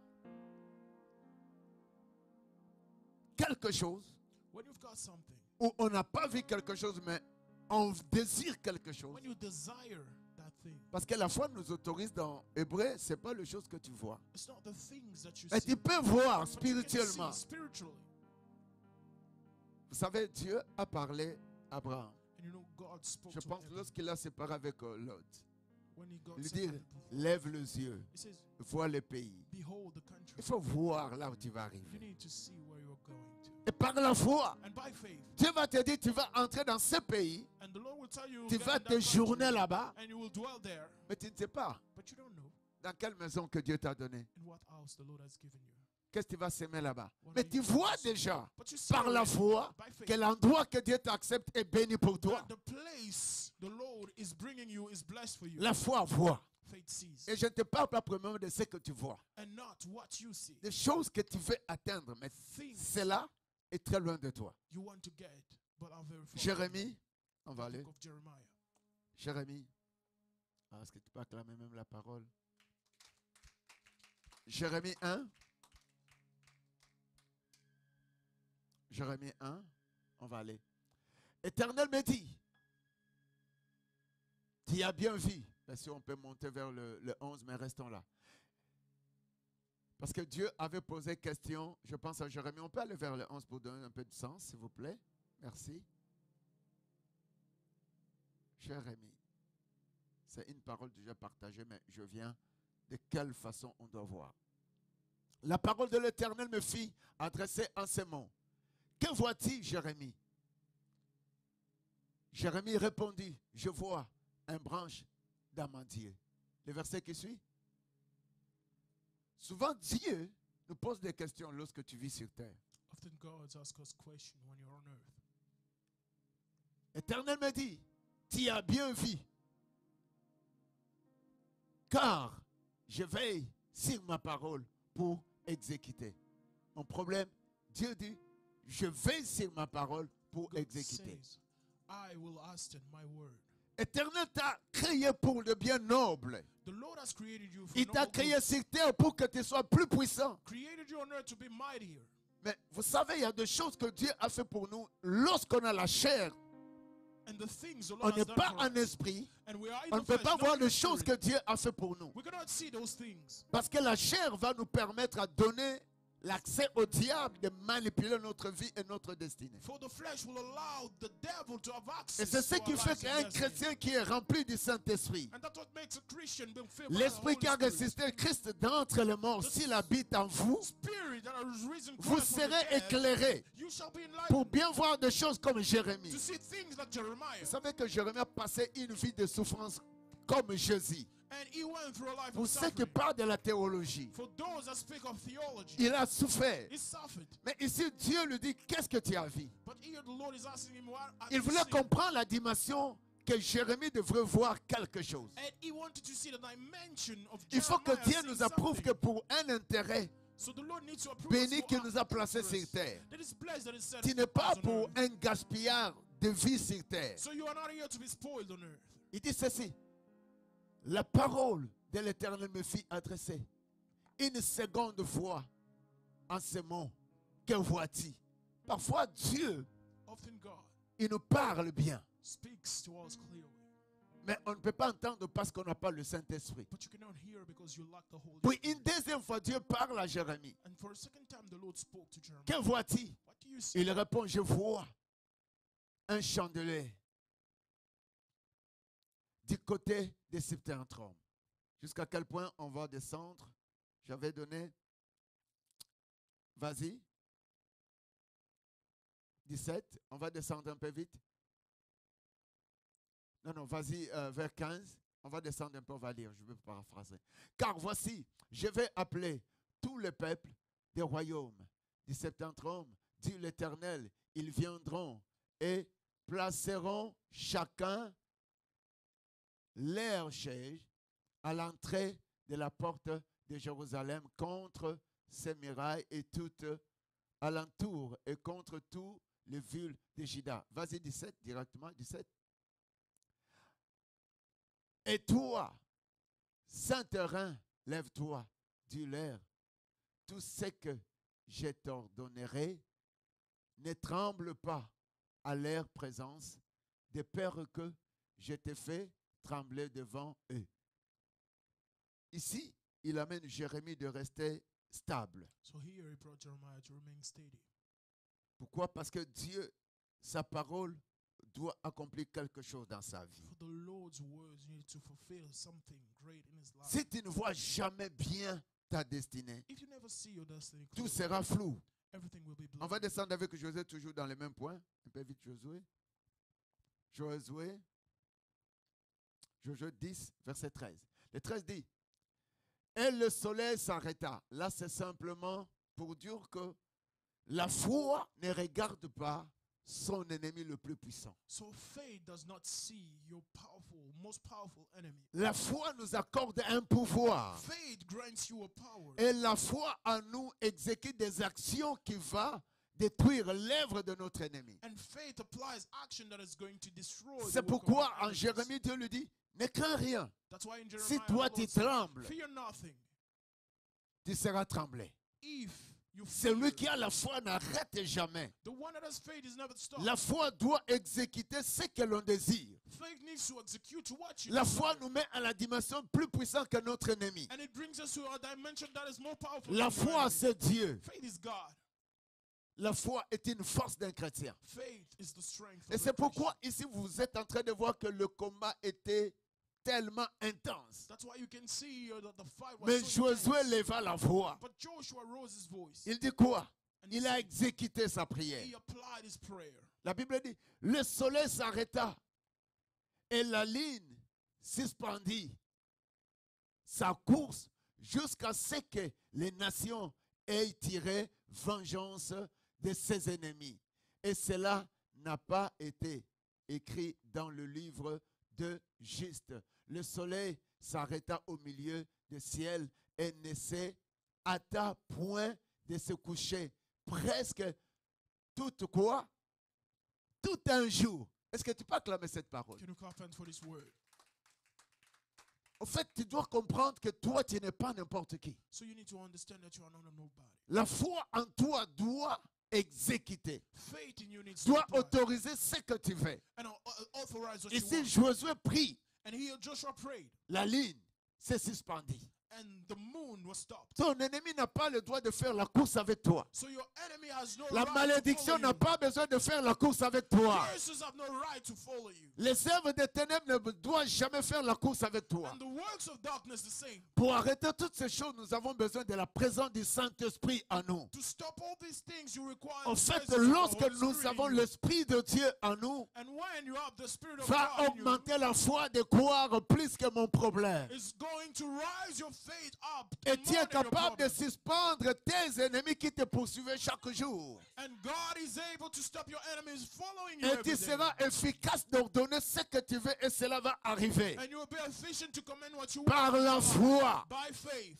quelque chose, When you've got something, ou on n'a pas vu quelque chose, mais on désire quelque chose. when you desire that thing, Parce que la foi nous autorise dans Hébreu, ce n'est pas les choses que tu vois. it's not the things that you Mais see, tu peux voir but you can spirituellement. see spiritually. Vous savez, Dieu a parlé à Abraham. And you know, God spoke Je to pense Abraham lorsqu'il a séparé avec Lot. when he got Il dit, separated. lève les yeux, He says, vois le pays. behold the country. Il faut voir là où tu vas You arriver. need to see where you're going to. Et par la foi, And by faith, Dieu va te dire, tu vas entrer dans ce pays, and the Lord will tell you, tu get vas in te that journer country, là-bas, and you will dwell there, mais tu ne sais pas but you don't know dans quelle maison que Dieu t'a donné. in what house the Lord has given you. Qu'est-ce que tu vas s'aimer là-bas. What Mais are tu you vois going to déjà, But you see par la already, foi, by faith, que l'endroit que Dieu t'accepte est béni pour toi. that the place the Lord is bringing you is blessed for you. La foi voit. Faith sees, Et je ne te parle pas premièrement de ce que tu vois. and not what you see. Des choses que tu veux atteindre, mais Things cela est très loin de toi. you want to get, but are very far. Jérémie, on va The aller. book of Jeremiah. Jérémie. Ah, est-ce que tu peux acclamer même la parole? Jérémie 1. Jérémie 1. On va aller. Éternel me dit, tu as bien vu. Bien sûr, on peut monter vers le 11, mais restons là. Parce que Dieu avait posé question, je pense à Jérémie. On peut aller vers le 11 pour donner un peu de sens, s'il vous plaît. Merci. Jérémie. C'est une parole déjà partagée, mais je viens de quelle façon on doit voir. La parole de l'Éternel me fit adresser en ces mots. Que vois-tu, Jérémie? Jérémie répondit, je vois une branche d'amandier. Le verset qui suit. Souvent, Dieu nous pose des questions lorsque tu vis sur terre. Often God asks us questions when you're on earth. L'Éternel me dit, tu as bien vu, car je veille sur ma parole pour exécuter. Mon problème, Dieu dit, je veille sur ma parole pour God exécuter. says, I will hasten my word. L'Éternel t'a créé pour le bien noble. The Lord has created you for Il t'a noble créé good. sur terre pour que tu sois plus puissant. Created you on earth to be mightier. Mais vous savez, il y a des choses que Dieu a fait pour nous. Lorsqu'on a la chair, And the things the on Lord n'est has done pas for en us. esprit. And we are in On ne the peut flesh, pas not voir in the les choses que spirit. Dieu a fait pour nous. We cannot see those things. Parce que la chair va nous permettre à donner l'accès au diable de manipuler notre vie et notre destinée. For the flesh will allow the devil to have Et access c'est ce to qui our fait lives and qu'un destiny. chrétien qui est rempli du Saint-Esprit, And that's what makes a Christian be filled by the l'Esprit qui a Holy Spirit. ressuscité Christ d'entre les morts, s'il habite en vous, Spirit that has risen vous Christ from the serez dead, éclairés you shall be pour enlightened bien voir des choses comme Jérémie. to see things like Jeremiah. Vous savez que Jérémie a passé une vie de souffrance comme Jésus. And he went through a life Pour of ceux qui suffering. parlent de la théologie, For those that speak of theology, il a souffert. he suffered. Mais ici, Dieu lui dit, qu'est-ce que tu as vu? But here the Lord is asking him, what have Il you voulait seen? comprendre la dimension que Jérémie devrait voir quelque chose. And he wanted to see the dimension of Il faut que Jeremiah Dieu seeing nous approuve que something. pour un intérêt So the Lord needs to approve béni us for qu'il our nous a placé sur interest. terre. That is blessed that is set Tu n'es pas us on pour earth. un gaspillard de vie sur terre. So you are not here to be spoiled on earth. Il dit ceci. La parole de l'Éternel me fit adresser une seconde fois en ces mots. Que vois-tu? Parfois, Dieu, Often God il nous parle bien. speaks to us clearly. Mais on ne peut pas entendre parce qu'on n'a pas le Saint-Esprit. But you cannot hear because you lack the Holy Puis Spirit. une deuxième fois, Dieu parle à Jérémie. And for a second time, the Lord spoke to Jeremiah. Que vois-tu? What do you see? Il répond, je vois un chandelier du côté des septentrions. Jusqu'à quel point on va descendre? J'avais donné, vas-y, 17, on va descendre un peu vite. Non, vas-y, vers 15, on va descendre un peu, on va lire, je vais paraphraser. Car voici, je vais appeler tous les peuples des royaumes du septentrion, dit l'Éternel, ils viendront et placeront chacun leur chaise à l'entrée de la porte de Jérusalem contre ses murailles et toutes alentour et contre tous les villes de Juda. Vas-y, 17, directement, 17. Et toi, Saint-Terrain, lève-toi, dis-leur, tout ce que je t'ordonnerai, ne tremble pas à leur présence, de peur que je te fais trembler devant eux. Ici, il amène Jérémie de rester stable. So here he brought Jeremiah to remain steady. Pourquoi? Parce que Dieu, sa parole, doit accomplir quelque chose dans sa vie. For the Lord's words need to fulfill something great in his life. Si tu ne vois jamais bien ta destinée, If you never see your destiny tout clearly, sera flou. everything will be On va blurred. descendre avec Josué toujours dans les mêmes points. Un peu vite, Josué. Josué 10, verset 13. Le 13 dit, et le soleil s'arrêta. Là, c'est simplement pour dire que la foi ne regarde pas son ennemi le plus puissant. So faith does not see your most powerful enemy. La foi nous accorde un pouvoir. Faith grants you a power. Et la foi en nous exécute des actions qui vont détruire l'œuvre de notre ennemi. And faith applies action that is going to destroy the C'est work of pourquoi our en enemies. Jérémie, Dieu lui dit, ne crains rien. That's why in Jeremiah, Si the toi Lord tu said, trembles, fear nothing. tu seras tremblé. If you Celui fear, qui a la foi n'arrête jamais. the one that has faith is never stopped. La foi doit exécuter ce que l'on désire. Faith needs to execute what you La foi desire. nous met à la dimension plus puissante que notre ennemi. And it brings us to a dimension that is more powerful. La than our foi, enemy. c'est Dieu. Faith is God. La foi est une force d'un chrétien. Faith is the strength Et of c'est a pourquoi Christian. ici vous êtes en train de voir que le combat était tellement intense. That's why you can see that the fight was Mais so Josué intense. leva la voix. But Joshua rose his voice. Il dit quoi? And Il a exécuté sa prière. he applied his prayer. La Bible dit, le soleil s'arrêta et la ligne suspendit sa course jusqu'à ce que les nations aient tiré vengeance de ses ennemis. Et cela n'a pas été écrit dans le livre de Juste. Le soleil s'arrêta au milieu du ciel et ne s'est hâta point de se coucher. Presque tout quoi? Tout un jour. Est-ce que tu peux acclamer cette parole? Can you clap hands for this word? En fait, tu dois comprendre que toi, tu n'es pas n'importe qui. So you need to understand that you are not a nobody. La foi en toi doit exécuter, Faith in you needs to doit apply. autoriser ce que tu fais. And authorize what Ici, you want. Josué prie, And here Joshua prayed. la ligne s'est suspendue. And the moon was stopped. Ton ennemi n'a pas le droit de faire la course avec toi. So your enemy has no La right malédiction to n'a follow pas besoin de faire la course avec toi. you. Curses have no right to follow you. Les œuvres des ténèbres ne doivent jamais faire la course avec toi. And the works of darkness the same. Pour arrêter toutes ces choses, nous avons besoin de la présence du Saint-Esprit en nous. To stop all these things, you require En the fait, presence of the lorsque Holy nous Spirit in avons you. l'Esprit de Dieu en nous, And when you have the Spirit of va God in you, augmenter la foi de croire plus que mon problème. is going to rise your faith up. Et tu es more than your capable de problem. suspendre tes ennemis qui te poursuivaient chaque jour. And God is able to stop your enemies following you Et every tu day. seras efficace d'ordonner ce que tu veux et cela va arriver. And you will be efficient to command what you Par want. la foi, By faith.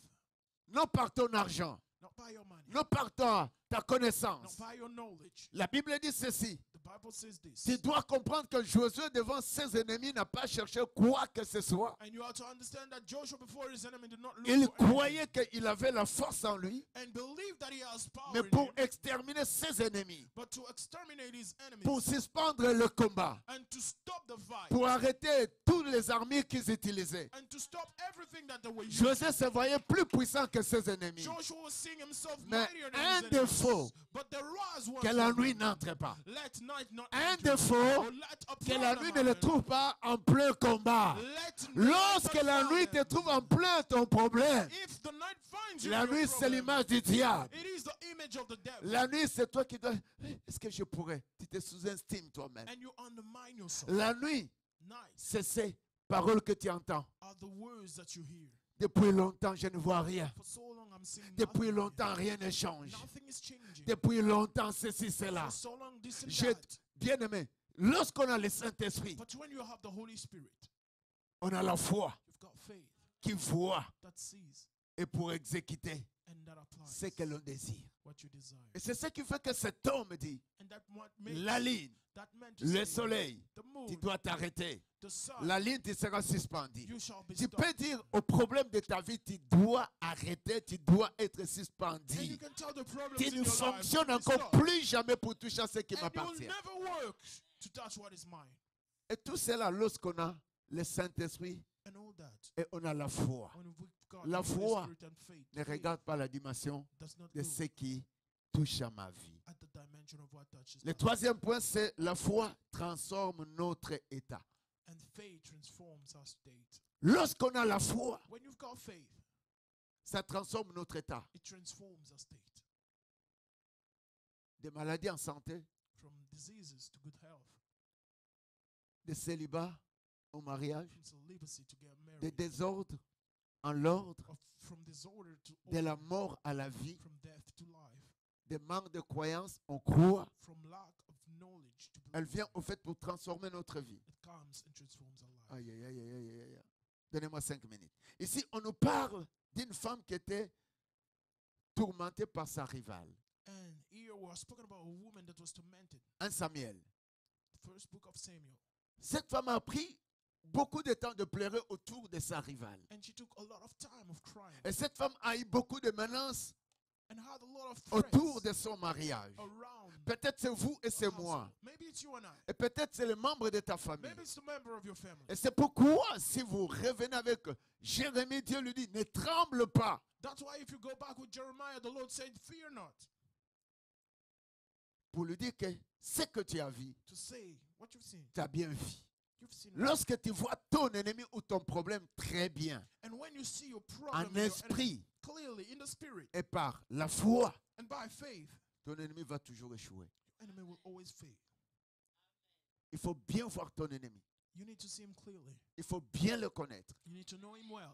non par ton argent, Not by your money. non par ta Not connaissance. by your knowledge. La Bible dit ceci. The Bible says this. Tu dois comprendre que Josué devant ses ennemis n'a pas cherché quoi que ce soit. And you have to understand that Joshua before his enemy did not look Il for anything croyait qu'il avait la force en lui, and believed that he has power mais in pour him, exterminer ses ennemis, but to exterminate his enemies pour suspendre le combat, and to stop the fight pour arrêter toutes les armées qu'ils utilisaient. and to stop everything that they were using. Josué se voyait plus puissant que ses ennemis. Joshua was seeing himself Mais mightier than un his enemies. défaut, But there was one que la problem. nuit n'entre pas. Let night not Un enter. défaut, Or let a que la problem nuit ne le happen. trouve pas en plein combat. Let night Lorsque not la find nuit te them. trouve en plein ton problème, If the night finds you la in your nuit c'est problem, l'image du diable. it is the image of the devil. La nuit c'est toi qui dois... Est-ce que je pourrais? Tu te sous-estimes toi-même. And you undermine yourself. La nuit, Night c'est ces paroles que tu entends. are the words that you hear. Depuis longtemps, je ne vois rien. For so long I'm seeing Depuis nothing. longtemps, rien ne change. Nothing is changing. Depuis longtemps, ceci, cela. For so long this and J'ai that. bien aimé. Lorsqu'on a le Saint-Esprit, But when you have the Holy Spirit, on a la foi you've got faith qui voit that sees et pour exécuter and that applies ce que l'on désire. what you desire. Et c'est ce qui fait que cet homme dit, And that makes la ligne, that meant to le say, soleil, the moon, tu dois t'arrêter. the sun, La ligne, tu seras suspendu. you shall be Tu stopped. peux dire au problème de ta vie, tu dois arrêter, tu dois être And suspendu. you can tell the problems Tu in ne your life fonctionnes to be encore stopped. plus jamais pour toucher à ce qui And you will m'appartient. never work to touch what is mine. Et tout cela, lorsqu'on a le Saint-Esprit And all that. et on a la foi, When we've got La the Holy foi Spirit and faith, ne faith regarde pas la dimension does not de look ce qui touche à ma vie. at the dimension of what touches Le my troisième point, c'est la foi transforme notre état. And faith transforms our state. Lorsqu'on a la foi, When you've got faith, ça transforme notre état. it transforms our state. Des maladies en santé, From diseases to good health. des célibats au mariage, From celibacy to get des married. désordres en l'ordre, From disorder to de la order. mort à la vie, From death to life. des manques de croyance, on croit. From lack of knowledge to Elle belief. vient au fait pour transformer notre vie. It comes and transforms our life. Aïe, aïe, aïe, aïe, aïe, aïe. Donnez-moi 5 minutes. Ici, on nous parle d'une femme qui était tourmentée par sa rivale. And here we are spoken about a woman that was tormented. 1 Samuel. The first book of Samuel. Cette femme a pris beaucoup de temps de pleurer autour de sa rivale. And she took a lot of time of crying. Et cette femme a eu beaucoup de menaces And had a lot of autour threats de son mariage. around. Peut-être c'est vous et c'est her moi. household. Maybe it's you and I. Et peut-être c'est les membres de ta famille. Maybe it's the member of your family. Et c'est pourquoi, si vous revenez avec Jérémie, Dieu lui dit, ne tremble pas. That's why if you go back with Jeremiah, the Lord said, fear not. Pour lui dire que ce que tu as vu, To say what you've seen. tu as bien vu. You've seen it. Lorsque tu vois ton ennemi ou ton problème très bien, And when you see your problem en in your enemy esprit clearly in the spirit et par la foi, and by faith, ton ennemi va toujours échouer. your enemy will always fail. Il faut bien voir ton ennemi. You need to see him clearly. Il faut bien le connaître. You need to know him well.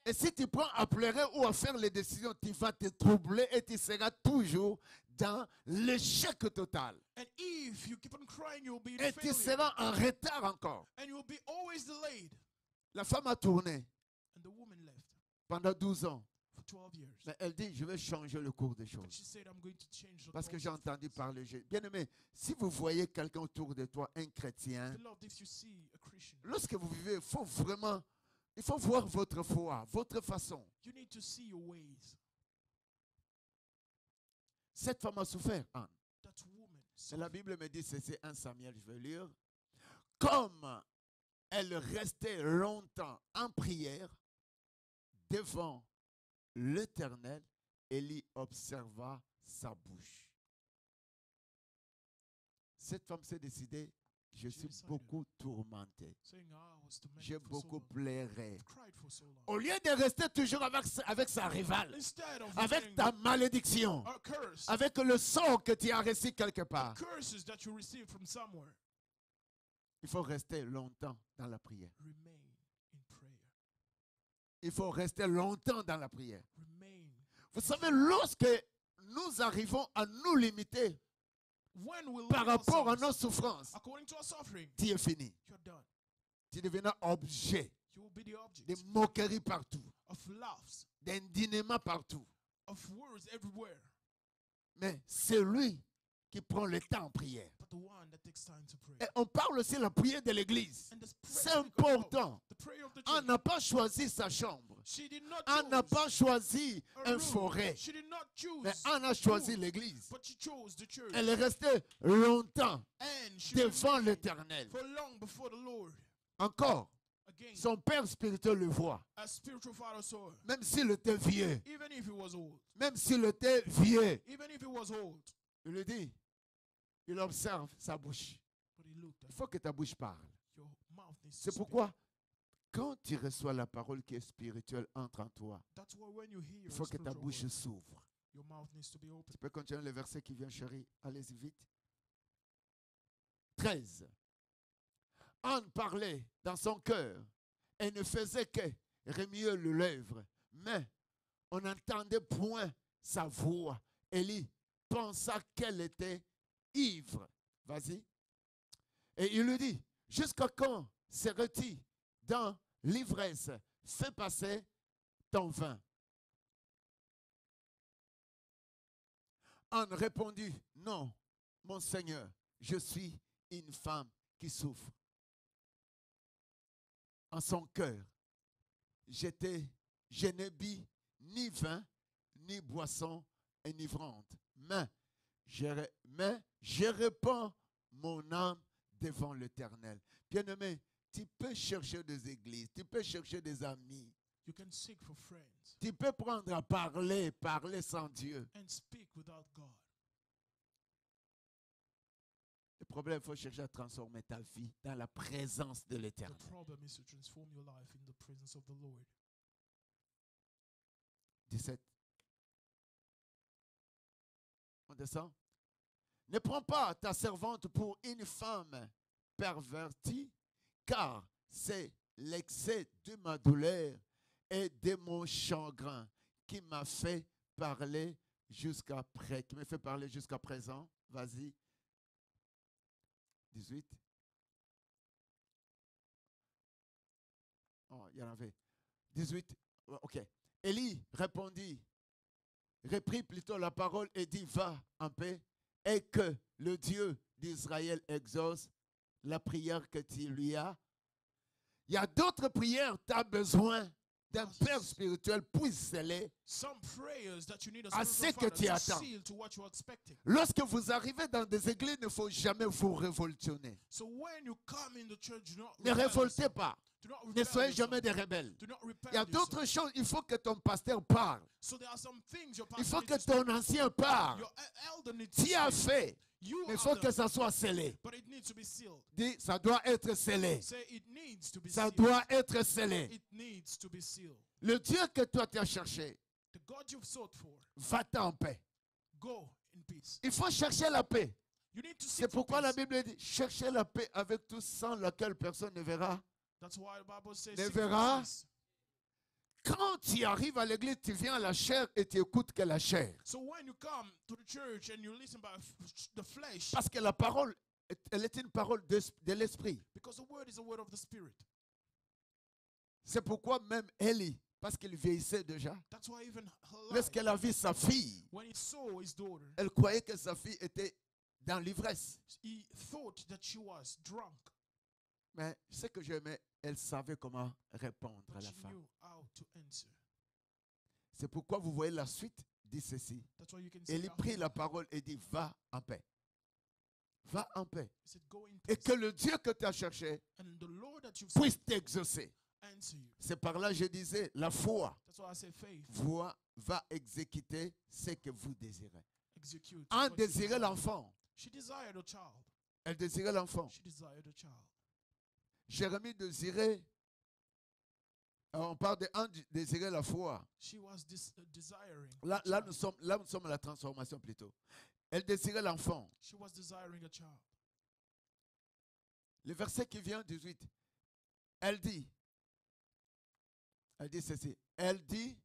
Et si tu prends à pleurer ou à faire les décisions, tu vas te troubler et tu seras toujours dans l'échec total. And if you keep on crying, you'll be in Et tu failure. seras en retard encore. And you'll be always delayed. La femme a tourné And the woman left pendant 12 ans. for 12 years. Mais elle dit, je vais changer le cours des But choses. she said, I'm going to change the Parce que course j'ai of entendu things. parler. Bien aimé, si vous voyez quelqu'un autour de toi, un chrétien, Beloved, if you see a Christian, lorsque vous vivez, il faut voir votre foi, votre façon. you need to see your ways. Cette femme a souffert, Anne. That woman, Mais la Bible me dit, c'est 1 Samuel, je vais lire. Comme elle restait longtemps en prière devant l'Éternel, Élie observa sa bouche. Cette femme s'est décidée, je suis beaucoup tourmentée. saying, I was tormented J'ai for so beaucoup long. pleuré. I've cried for so long. Au lieu de rester toujours avec sa rivale, Instead of avec getting ta malédiction, a curse, avec le sort que tu as reçu quelque part, curses that you receive from somewhere, il faut rester longtemps dans la prière. remain in prayer. Il faut rester longtemps dans la prière. Remain. Vous savez, lorsque nous arrivons à nous limiter When we par limit rapport à ourselves nos souffrances, according to our suffering, tu es fini. you're done. Tu deviendras objet You will be the object de moqueries partout, of laughs, d'indignement partout. of words everywhere. Mais c'est lui qui prend le temps en prière. But the one that takes time to pray. Et on parle aussi de la prière de l'église. And this C'est prayer speak about important. the prayer of the On church. n'a pas choisi sa chambre. She did not On n'a pas choose choisi a un room. forêt. She did not choose Mais on a choisi room, l'église. but she chose the church. Elle est restée longtemps And she devant remained l'Éternel. for long before the Lord. Encore, Again, son père spirituel le voit. a spiritual father saw her. Même s'il était vieux, Even if he was old. même s'il était vieux, Even if he was old. il lui dit, il observe sa bouche. But he looked Il at faut que ta bouche parle. your mouth needs to C'est speak. pourquoi, quand tu reçois la parole qui est spirituelle entre en toi, That's why when you hear il faut a que ta spiritual bouche word, s'ouvre. your mouth needs to be open. Tu peux continuer le verset qui vient, chérie. Allez-y vite. 13. Anne parlait dans son cœur et ne faisait que remuer le lèvre, mais on n'entendait point sa voix. Élie pensa qu'elle était ivre. Vas-y. Et il lui dit, jusqu'à quand serais-tu dans l'ivresse? Fais passer ton vin. Anne répondit, non, mon Seigneur, je suis une femme qui souffre. En son cœur, je n'ai bu ni vin, ni boisson enivrante. Mais je répands mon âme devant l'Éternel. Bien-aimé, tu peux chercher des églises, tu peux chercher des amis. You can seek for friends Tu peux prendre à parler sans Dieu. and speak without God. Le problème, il faut chercher à transformer ta vie dans la présence de The l'Éternel. problem is to transform your life in the presence of the Lord. 17. On descend. Ne prends pas ta servante pour une femme pervertie, car c'est l'excès de ma douleur et de mon chagrin qui m'a fait parler qui me fait parler jusqu'à présent. Vas-y. 18. Oh, il y en avait. 18. Ok. Élie reprit plutôt la parole et dit, va en paix et que le Dieu d'Israël exauce la prière que tu lui as. Il y a d'autres prières, tu as besoin d'un père spirituel puis sceller Some prayers that you need à a ce spiritual que father tu to attends. seal to what you're expecting. Lorsque vous arrivez dans des églises, il ne faut jamais vous révolutionner. So when you come in the church, do not Ne rebel révoltez yourself. pas. Do not Ne rebel soyez yourself. jamais des rebelles. Do not Il y repel a yourself. d'autres choses, il faut que ton pasteur parle. So there are some things your Il pastor faut needs que to speak. ton ancien parle. Your elder needs to Tu as speak. fait, You mais il have faut que done, ça soit scellé. but it needs to be sealed. Dis, ça doit être scellé. Say it needs to be Ça sealed. doit être scellé. It needs to be sealed. Le Dieu que toi tu as cherché, The God you've sought for, va-t'en en paix. go in peace. Il faut chercher la paix. You need to C'est seek for pourquoi la peace. Bible dit, cherchez la paix avec tous sans laquelle personne ne verra. That's why the Bible says Ne seek for verra. peace. Quand tu arrives à l'église, tu viens à la chair et tu écoutes que la chair. So when you come to the church and you listen by the flesh, Parce que la parole, elle est une parole de l'esprit. because the word is a word of the spirit. C'est pourquoi même Élie, parce qu'il vieillissait déjà, That's why even her life, lorsqu'elle a vu sa fille, when he saw his daughter, elle croyait que sa fille était dans l'ivresse. he thought that she was drunk, Mais ce que j'aimais, elle savait comment répondre à but la she femme. knew how to answer. C'est pourquoi vous voyez la suite, dit ceci. That's why you can say Élie prit la parole et dit, va en paix. Va en paix. He said, go in Et peace, que le Dieu que tu as cherché and the Lord that you've sought puisse t'exaucer. answer you. C'est par là que je disais, la foi That's why I say faith va exécuter ce que vous désirez. execute. En what you désirer desire. l'enfant. She desired a child. Elle désirait l'enfant. She desired a child. Jérémie désirait, on parle de un désirer la foi. She was desiring. Là, a là, child. nous sommes à la transformation plutôt. Elle désirait l'enfant. She was desiring a child. Le verset qui vient, 18. Elle dit ceci. Elle dit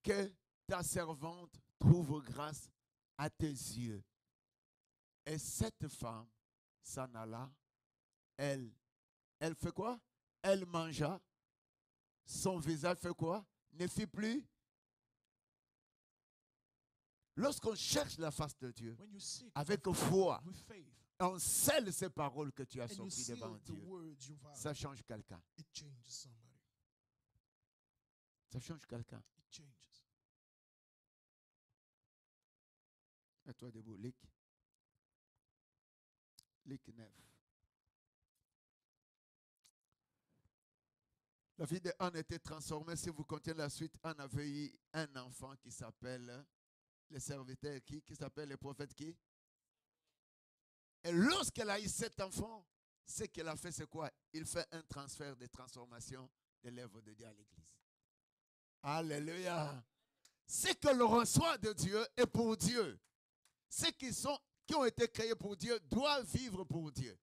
que ta servante trouve grâce à tes yeux. Et cette femme s'en alla. Elle fait quoi? Elle mangea. Son visage fait quoi? Ne fit plus. Lorsqu'on cherche la face de Dieu, When you seek avec with foi, faith on scelle ces paroles que tu as and you sorties seal devant the Dieu. words you've had, Ça change quelqu'un. it changes somebody. Ça change quelqu'un. It changes. Mets-toi debout, Luc. Luc 9. La vie de Anne était transformée. Si vous comptez la suite, Anne avait eu un enfant qui s'appelle le serviteur qui s'appelle le prophète qui? Et lorsqu'elle a eu cet enfant, ce qu'elle a fait, c'est quoi? Il fait un transfert de transformation de l'œuvre de Dieu à l'église. Alléluia. Ce que l'on reçoit de Dieu est pour Dieu. Ceux qui ont été créés pour Dieu doivent vivre pour Dieu.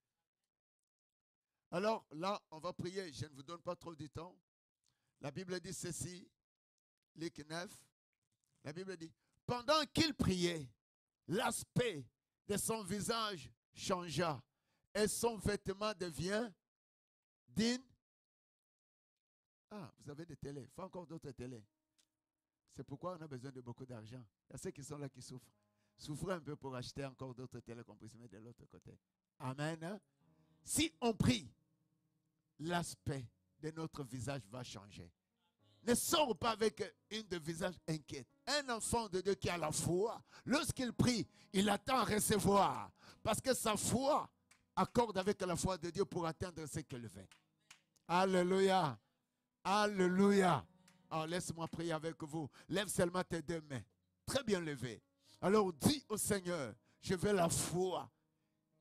Alors là, on va prier. Je ne vous donne pas trop de temps. La Bible dit ceci, Luc 9. La Bible dit, pendant qu'il priait, l'aspect de son visage changea et son vêtement devient digne. Ah, vous avez des télés. Il faut encore d'autres télés. C'est pourquoi on a besoin de beaucoup d'argent. Il y a ceux qui sont là qui souffrent. souffrez un peu pour acheter encore d'autres télécompresseurs de l'autre côté. Amen. Si on prie, l'aspect de notre visage va changer. Ne sors pas avec un visage inquiet. Un enfant de Dieu qui a la foi, lorsqu'il prie, il attend à recevoir. Parce que sa foi accorde avec la foi de Dieu pour atteindre ce qu'il veut. Alléluia. Alléluia. Alors laisse-moi prier avec vous. Lève seulement tes deux mains. Très bien levées. Alors dis au Seigneur, je veux la foi.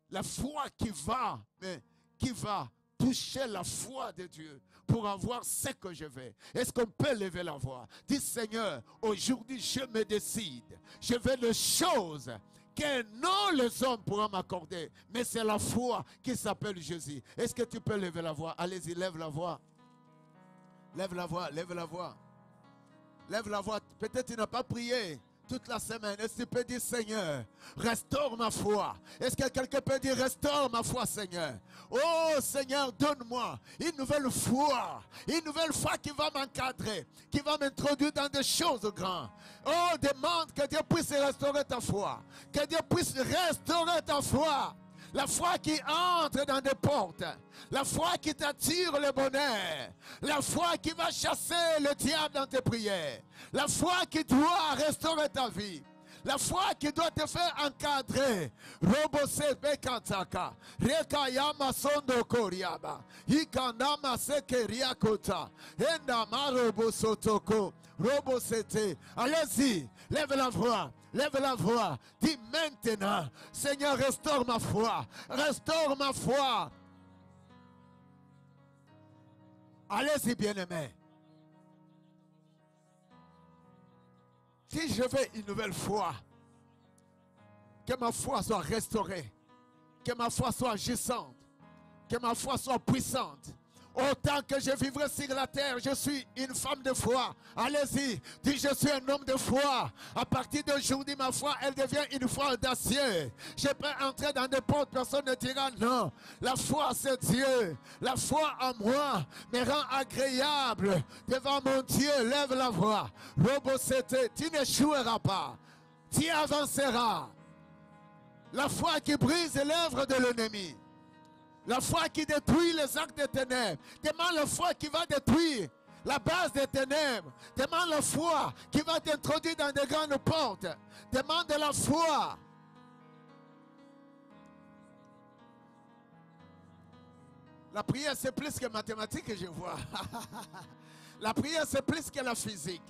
La foi qui va toucher la foi de Dieu pour avoir ce que je veux. Est-ce qu'on peut lever la voix? Dis Seigneur, aujourd'hui je me décide. Je veux les choses que non les hommes pourront m'accorder. Mais c'est la foi qui s'appelle Jésus. Est-ce que tu peux lever la voix? Allez-y, lève la voix. Lève la voix, lève la voix. Lève la voix. Peut-être tu n'as pas prié toute la semaine. Est-ce que tu peux dire Seigneur, restaure ma foi? Est-ce que quelqu'un peut dire restaure ma foi, Seigneur? Oh Seigneur, donne-moi une nouvelle foi qui va m'encadrer, qui va m'introduire dans des choses grandes. Oh, demande que Dieu puisse restaurer ta foi, que Dieu puisse restaurer ta foi. La foi qui entre dans des portes. La foi qui t'attire le bonheur. La foi qui va chasser le diable dans tes prières. La foi qui doit restaurer ta vie. La foi qui doit te faire encadrer. Robose bekataka. Rekayama sondo koriaba. Ikanama sekeria kota. Endama robosotoko. Robosete. Allez-y. Lève la voix. Lève la voix. Dis maintenant, Seigneur, restaure ma foi. Restaure ma foi. Allez-y, bien-aimés. Si je veux une nouvelle foi, que ma foi soit restaurée, que ma foi soit agissante, que ma foi soit puissante. Autant que je vivrai sur la terre, je suis une femme de foi. Allez-y, dis je suis un homme de foi. À partir d'aujourd'hui, ma foi, elle devient une foi d'acier. Je peux entrer dans des portes, personne ne dira non. La foi, c'est Dieu. La foi en moi me rend agréable devant mon Dieu. Lève la voix. Robosete, tu n'échoueras pas. Tu avanceras. La foi qui brise l'œuvre de l'ennemi. La foi qui détruit les actes des ténèbres. Demande la foi qui va détruire la base des ténèbres. Demande la foi qui va t'introduire dans de grandes portes. Demande la foi. La prière, c'est plus que mathématiques, je vois. La prière, c'est plus que la physique.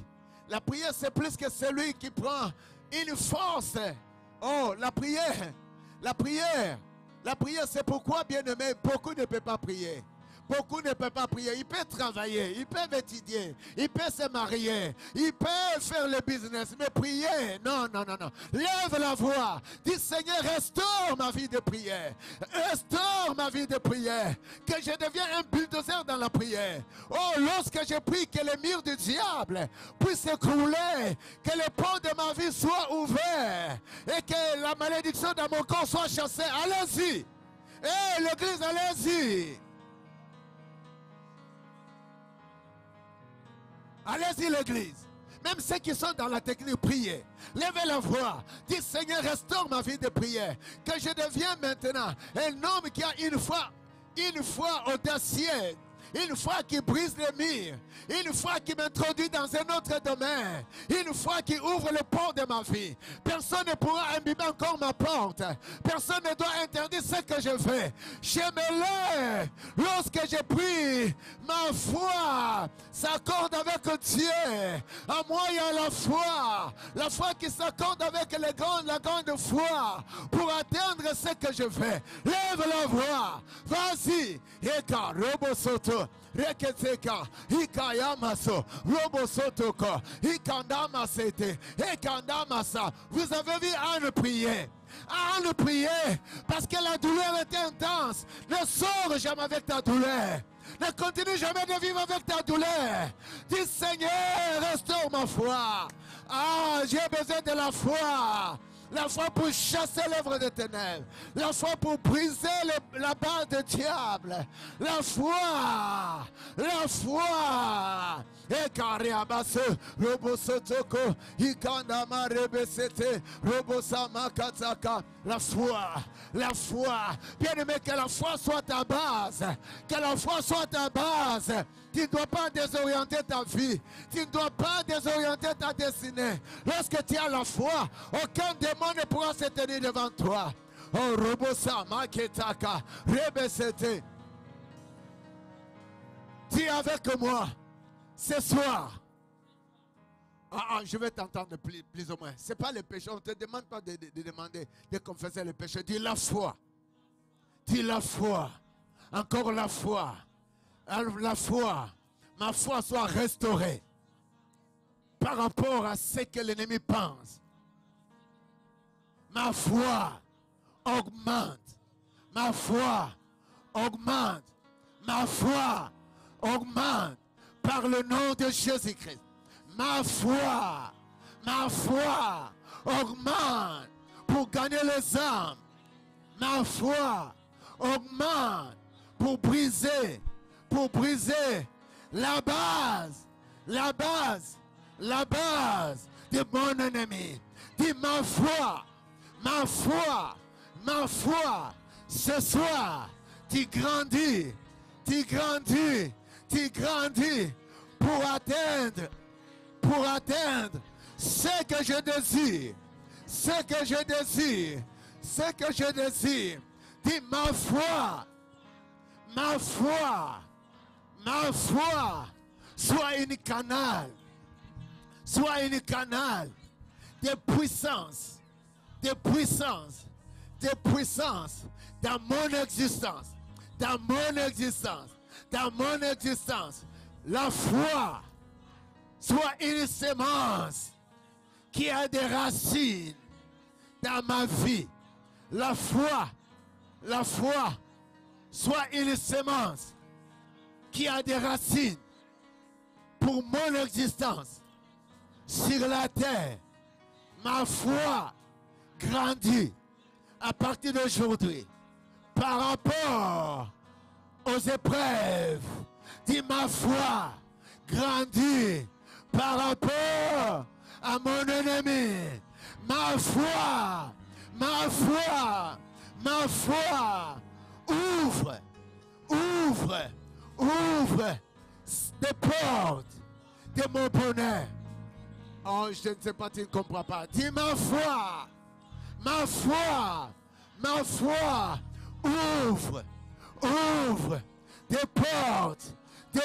La prière, c'est plus que celui qui prend une force. Oh, la prière. La prière. La prière, c'est pourquoi, bien-aimé, beaucoup ne peuvent pas prier. Beaucoup ne peuvent pas prier. Ils peuvent travailler, ils peuvent étudier, ils peuvent se marier, ils peuvent faire le business. Mais prier, non, non, non, non. Lève la voix. Dis, Seigneur, restaure ma vie de prière. Restaure ma vie de prière. Que je devienne un bulldozer dans la prière. Oh, lorsque je prie, que les murs du diable puissent s'écrouler. Que les ponts de ma vie soient ouverts. Et que la malédiction dans mon corps soit chassée. Allez-y. Eh, l'église, allez-y. Allez-y l'église. Même ceux qui sont dans la technique, priez. Levez la voix. Dis Seigneur, restaure ma vie de prière. Que je devienne maintenant un homme qui a une foi audacieuse. Une foi qui brise les murs. Une foi qui m'introduit dans un autre domaine. Une foi qui ouvre le port de ma vie. Personne ne pourra imbiber encore ma porte. Personne ne doit interdire ce que je fais. Je me lève. Lorsque je prie, ma foi s'accorde avec Dieu. En moi, il y a la foi. La foi qui s'accorde avec la grande foi. Pour atteindre ce que je fais. Lève la voix. Vas-y. Eka, robo soto. Reketeka, Ikayamaso, Robosotoko, Ikandamasete, Ikandamasa. Vous avez vu Anne prier. Anne prier parce que la douleur était intense. Ne sors jamais avec ta douleur. Ne continue jamais de vivre avec ta douleur. Dis Seigneur, restaure ma foi. Ah, j'ai besoin de la foi. La foi pour chasser l'œuvre des ténèbres. La foi pour briser la base du diable. La foi. La foi. Ekariabase, Robosotoko, Ikandama Rebesete, Robosama Kataka. La foi, la foi. Bien-aimé, que la foi soit ta base. Que la foi soit ta base. Tu ne dois pas désorienter ta vie. Tu ne dois pas désorienter ta destinée. Lorsque tu as la foi, aucun démon ne pourra se tenir devant toi. Oh, Robosama Ketaka, Rebesete. Dis avec moi. Ce soir, je vais t'entendre plus ou moins. Ce n'est pas le péché. On ne te demande pas de demander de confesser le péché. Dis la foi. Dis la foi. Encore la foi. La foi. Ma foi soit restaurée par rapport à ce que l'ennemi pense. Ma foi augmente. Ma foi augmente. Ma foi augmente. Par le nom de Jésus-Christ, ma foi augmente pour gagner les âmes. Ma foi augmente pour briser la base de mon ennemi. Dis ma foi, ce soir, tu grandis pour atteindre ce que je désire. Dis ma foi, soit une canal de puissance dans mon existence. La foi soit une sémence qui a des racines dans ma vie. La foi soit une sémence qui a des racines pour mon existence sur la terre. Ma foi grandit à partir d'aujourd'hui par rapport aux épreuves. Dis ma foi grandit par rapport à mon ennemi. Ma foi ouvre des portes de mon bonheur. Oh, je ne sais pas, tu ne comprends pas. Dis ma foi ouvre des portes de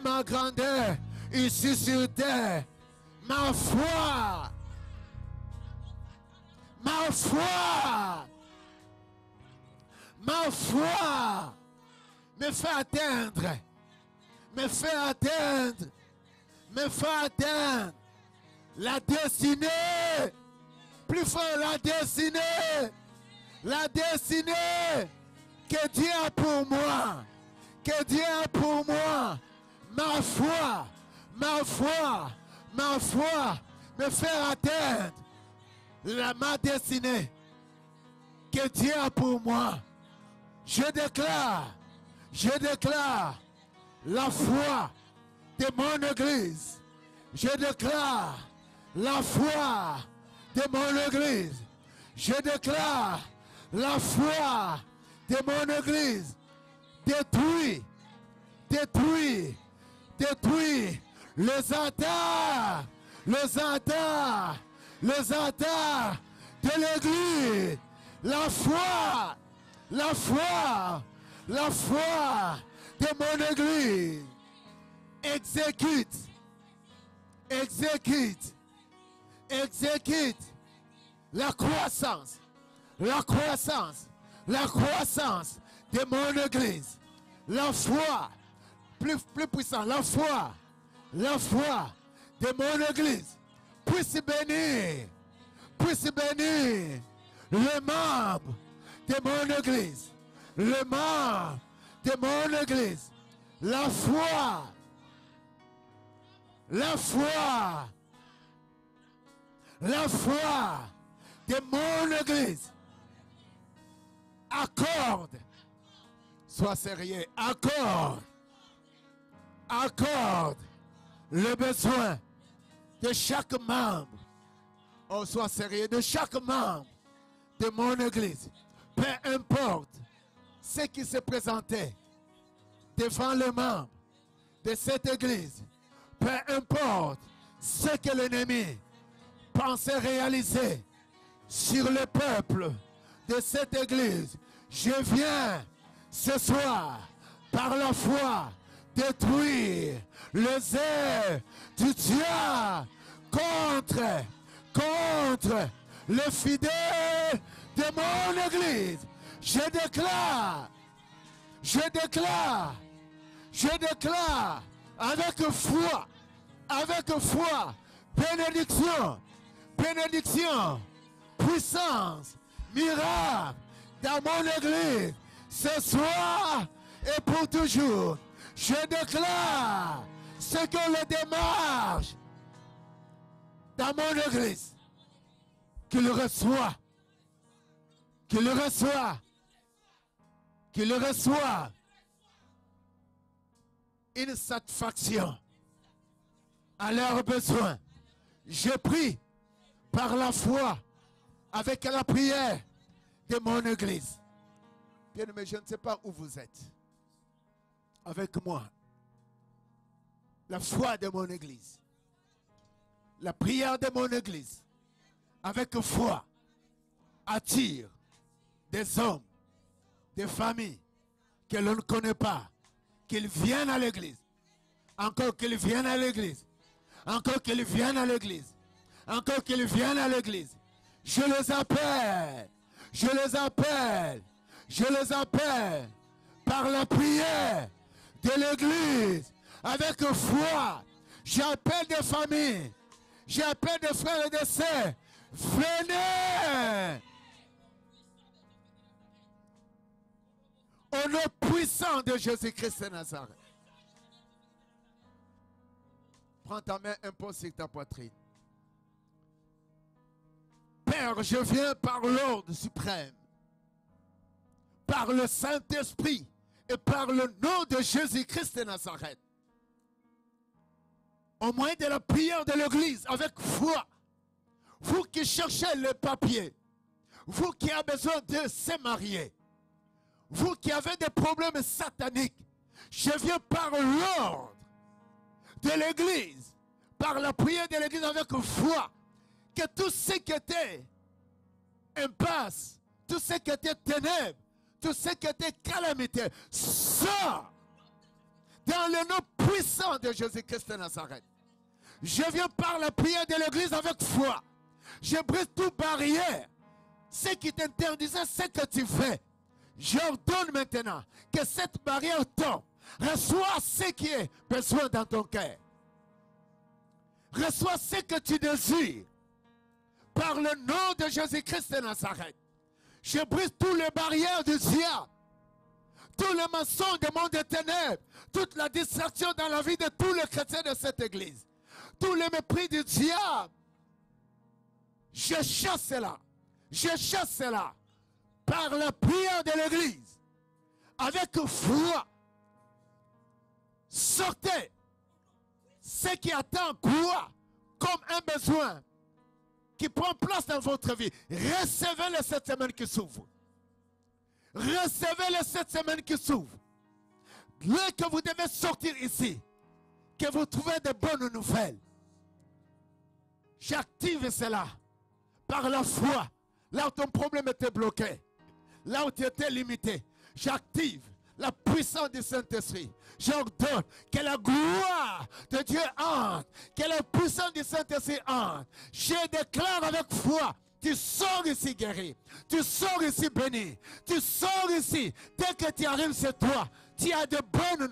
ma grandeur ici sur terre. Ma foi me fait atteindre la destinée. Plus fort, la destinée que Dieu a pour moi. Ma foi me fait atteindre ma destinée que Dieu a pour moi. Je déclare la foi de mon église. Je déclare la foi de mon église. Je déclare la foi de mon église. Détruis les attaques de l'église. La foi de mon église. Exécute la croissance de mon église. La foi, plus puissant, la foi de mon église puisse bénir les membres de mon église. La foi de mon église accorde Sois sérieux. Accorde le besoin de chaque membre. Oh, sois sérieux. De chaque membre de mon église. Peu importe ce qui se présentait devant les membres de cette église. Peu importe ce que l'ennemi pensait réaliser sur le peuple de cette église. Je viens ce soir, par la foi, détruire les œuvres du diable contre les fidèles de mon église. Je déclare avec foi, bénédiction, puissance, miracle dans mon église, ce soir et pour toujours. Je déclare ce que les démarches dans mon église, qu'il reçoit une satisfaction à leurs besoins. Je prie par la foi, avec la prière de mon église. Bien-aimé, je ne sais pas où vous êtes. Avec moi, la foi de mon église, la prière de mon église, avec foi, attire des hommes, des familles que l'on ne connaît pas, qu'ils viennent à l'église, encore qu'ils viennent à l'église, encore qu'ils viennent à l'église, encore qu'ils viennent à l'église. Je les appelle par la prière de l'église, avec foi. J'appelle des familles, j'appelle des frères et des sœurs. Venez au nom puissant de Jésus-Christ de Nazareth. Prends ta main, impose sur ta poitrine. Père, je viens par l'ordre suprême, par le Saint-Esprit et par le nom de Jésus-Christ de Nazareth. Au moyen de la prière de l'église, avec foi, vous qui cherchez les papiers, vous qui avez besoin de se marier, vous qui avez des problèmes sataniques, je viens par l'ordre de l'église, par la prière de l'église avec foi, que tout ce qui était impasse, tout ce qui était ténèbres, tout ce qui était calamité, sort dans le nom puissant de Jésus-Christ de Nazareth. Je viens par la prière de l'église avec foi. Je brise toute barrière. Ce qui t'interdisait, ce que tu fais. J'ordonne maintenant que cette barrière tombe. Reçois ce qui est besoin dans ton cœur. Reçois ce que tu désires. Par le nom de Jésus-Christ de Nazareth. Je brise toutes les barrières du diable. Tous les mensonges du monde des ténèbres. Toute la distraction dans la vie de tous les chrétiens de cette église. Tous les mépris du diable. Je chasse cela. Je chasse cela. Par la prière de l'église. Avec foi. Sortez. Ce qui attend quoi comme un besoin qui prend place dans votre vie. Recevez-le cette semaine qui s'ouvre. Recevez-le cette semaine qui s'ouvre. Dès que vous devez sortir ici, que vous trouvez de bonnes nouvelles, j'active cela par la foi. Là où ton problème était bloqué, là où tu étais limité, j'active la puissance du Saint-Esprit. J'ordonne que la gloire de Dieu entre, que la puissance du Saint-Esprit entre. Je déclare avec foi, tu sors ici guéri, tu sors ici béni, tu sors ici. Dès que tu arrives chez toi, tu as de bonnes nouvelles.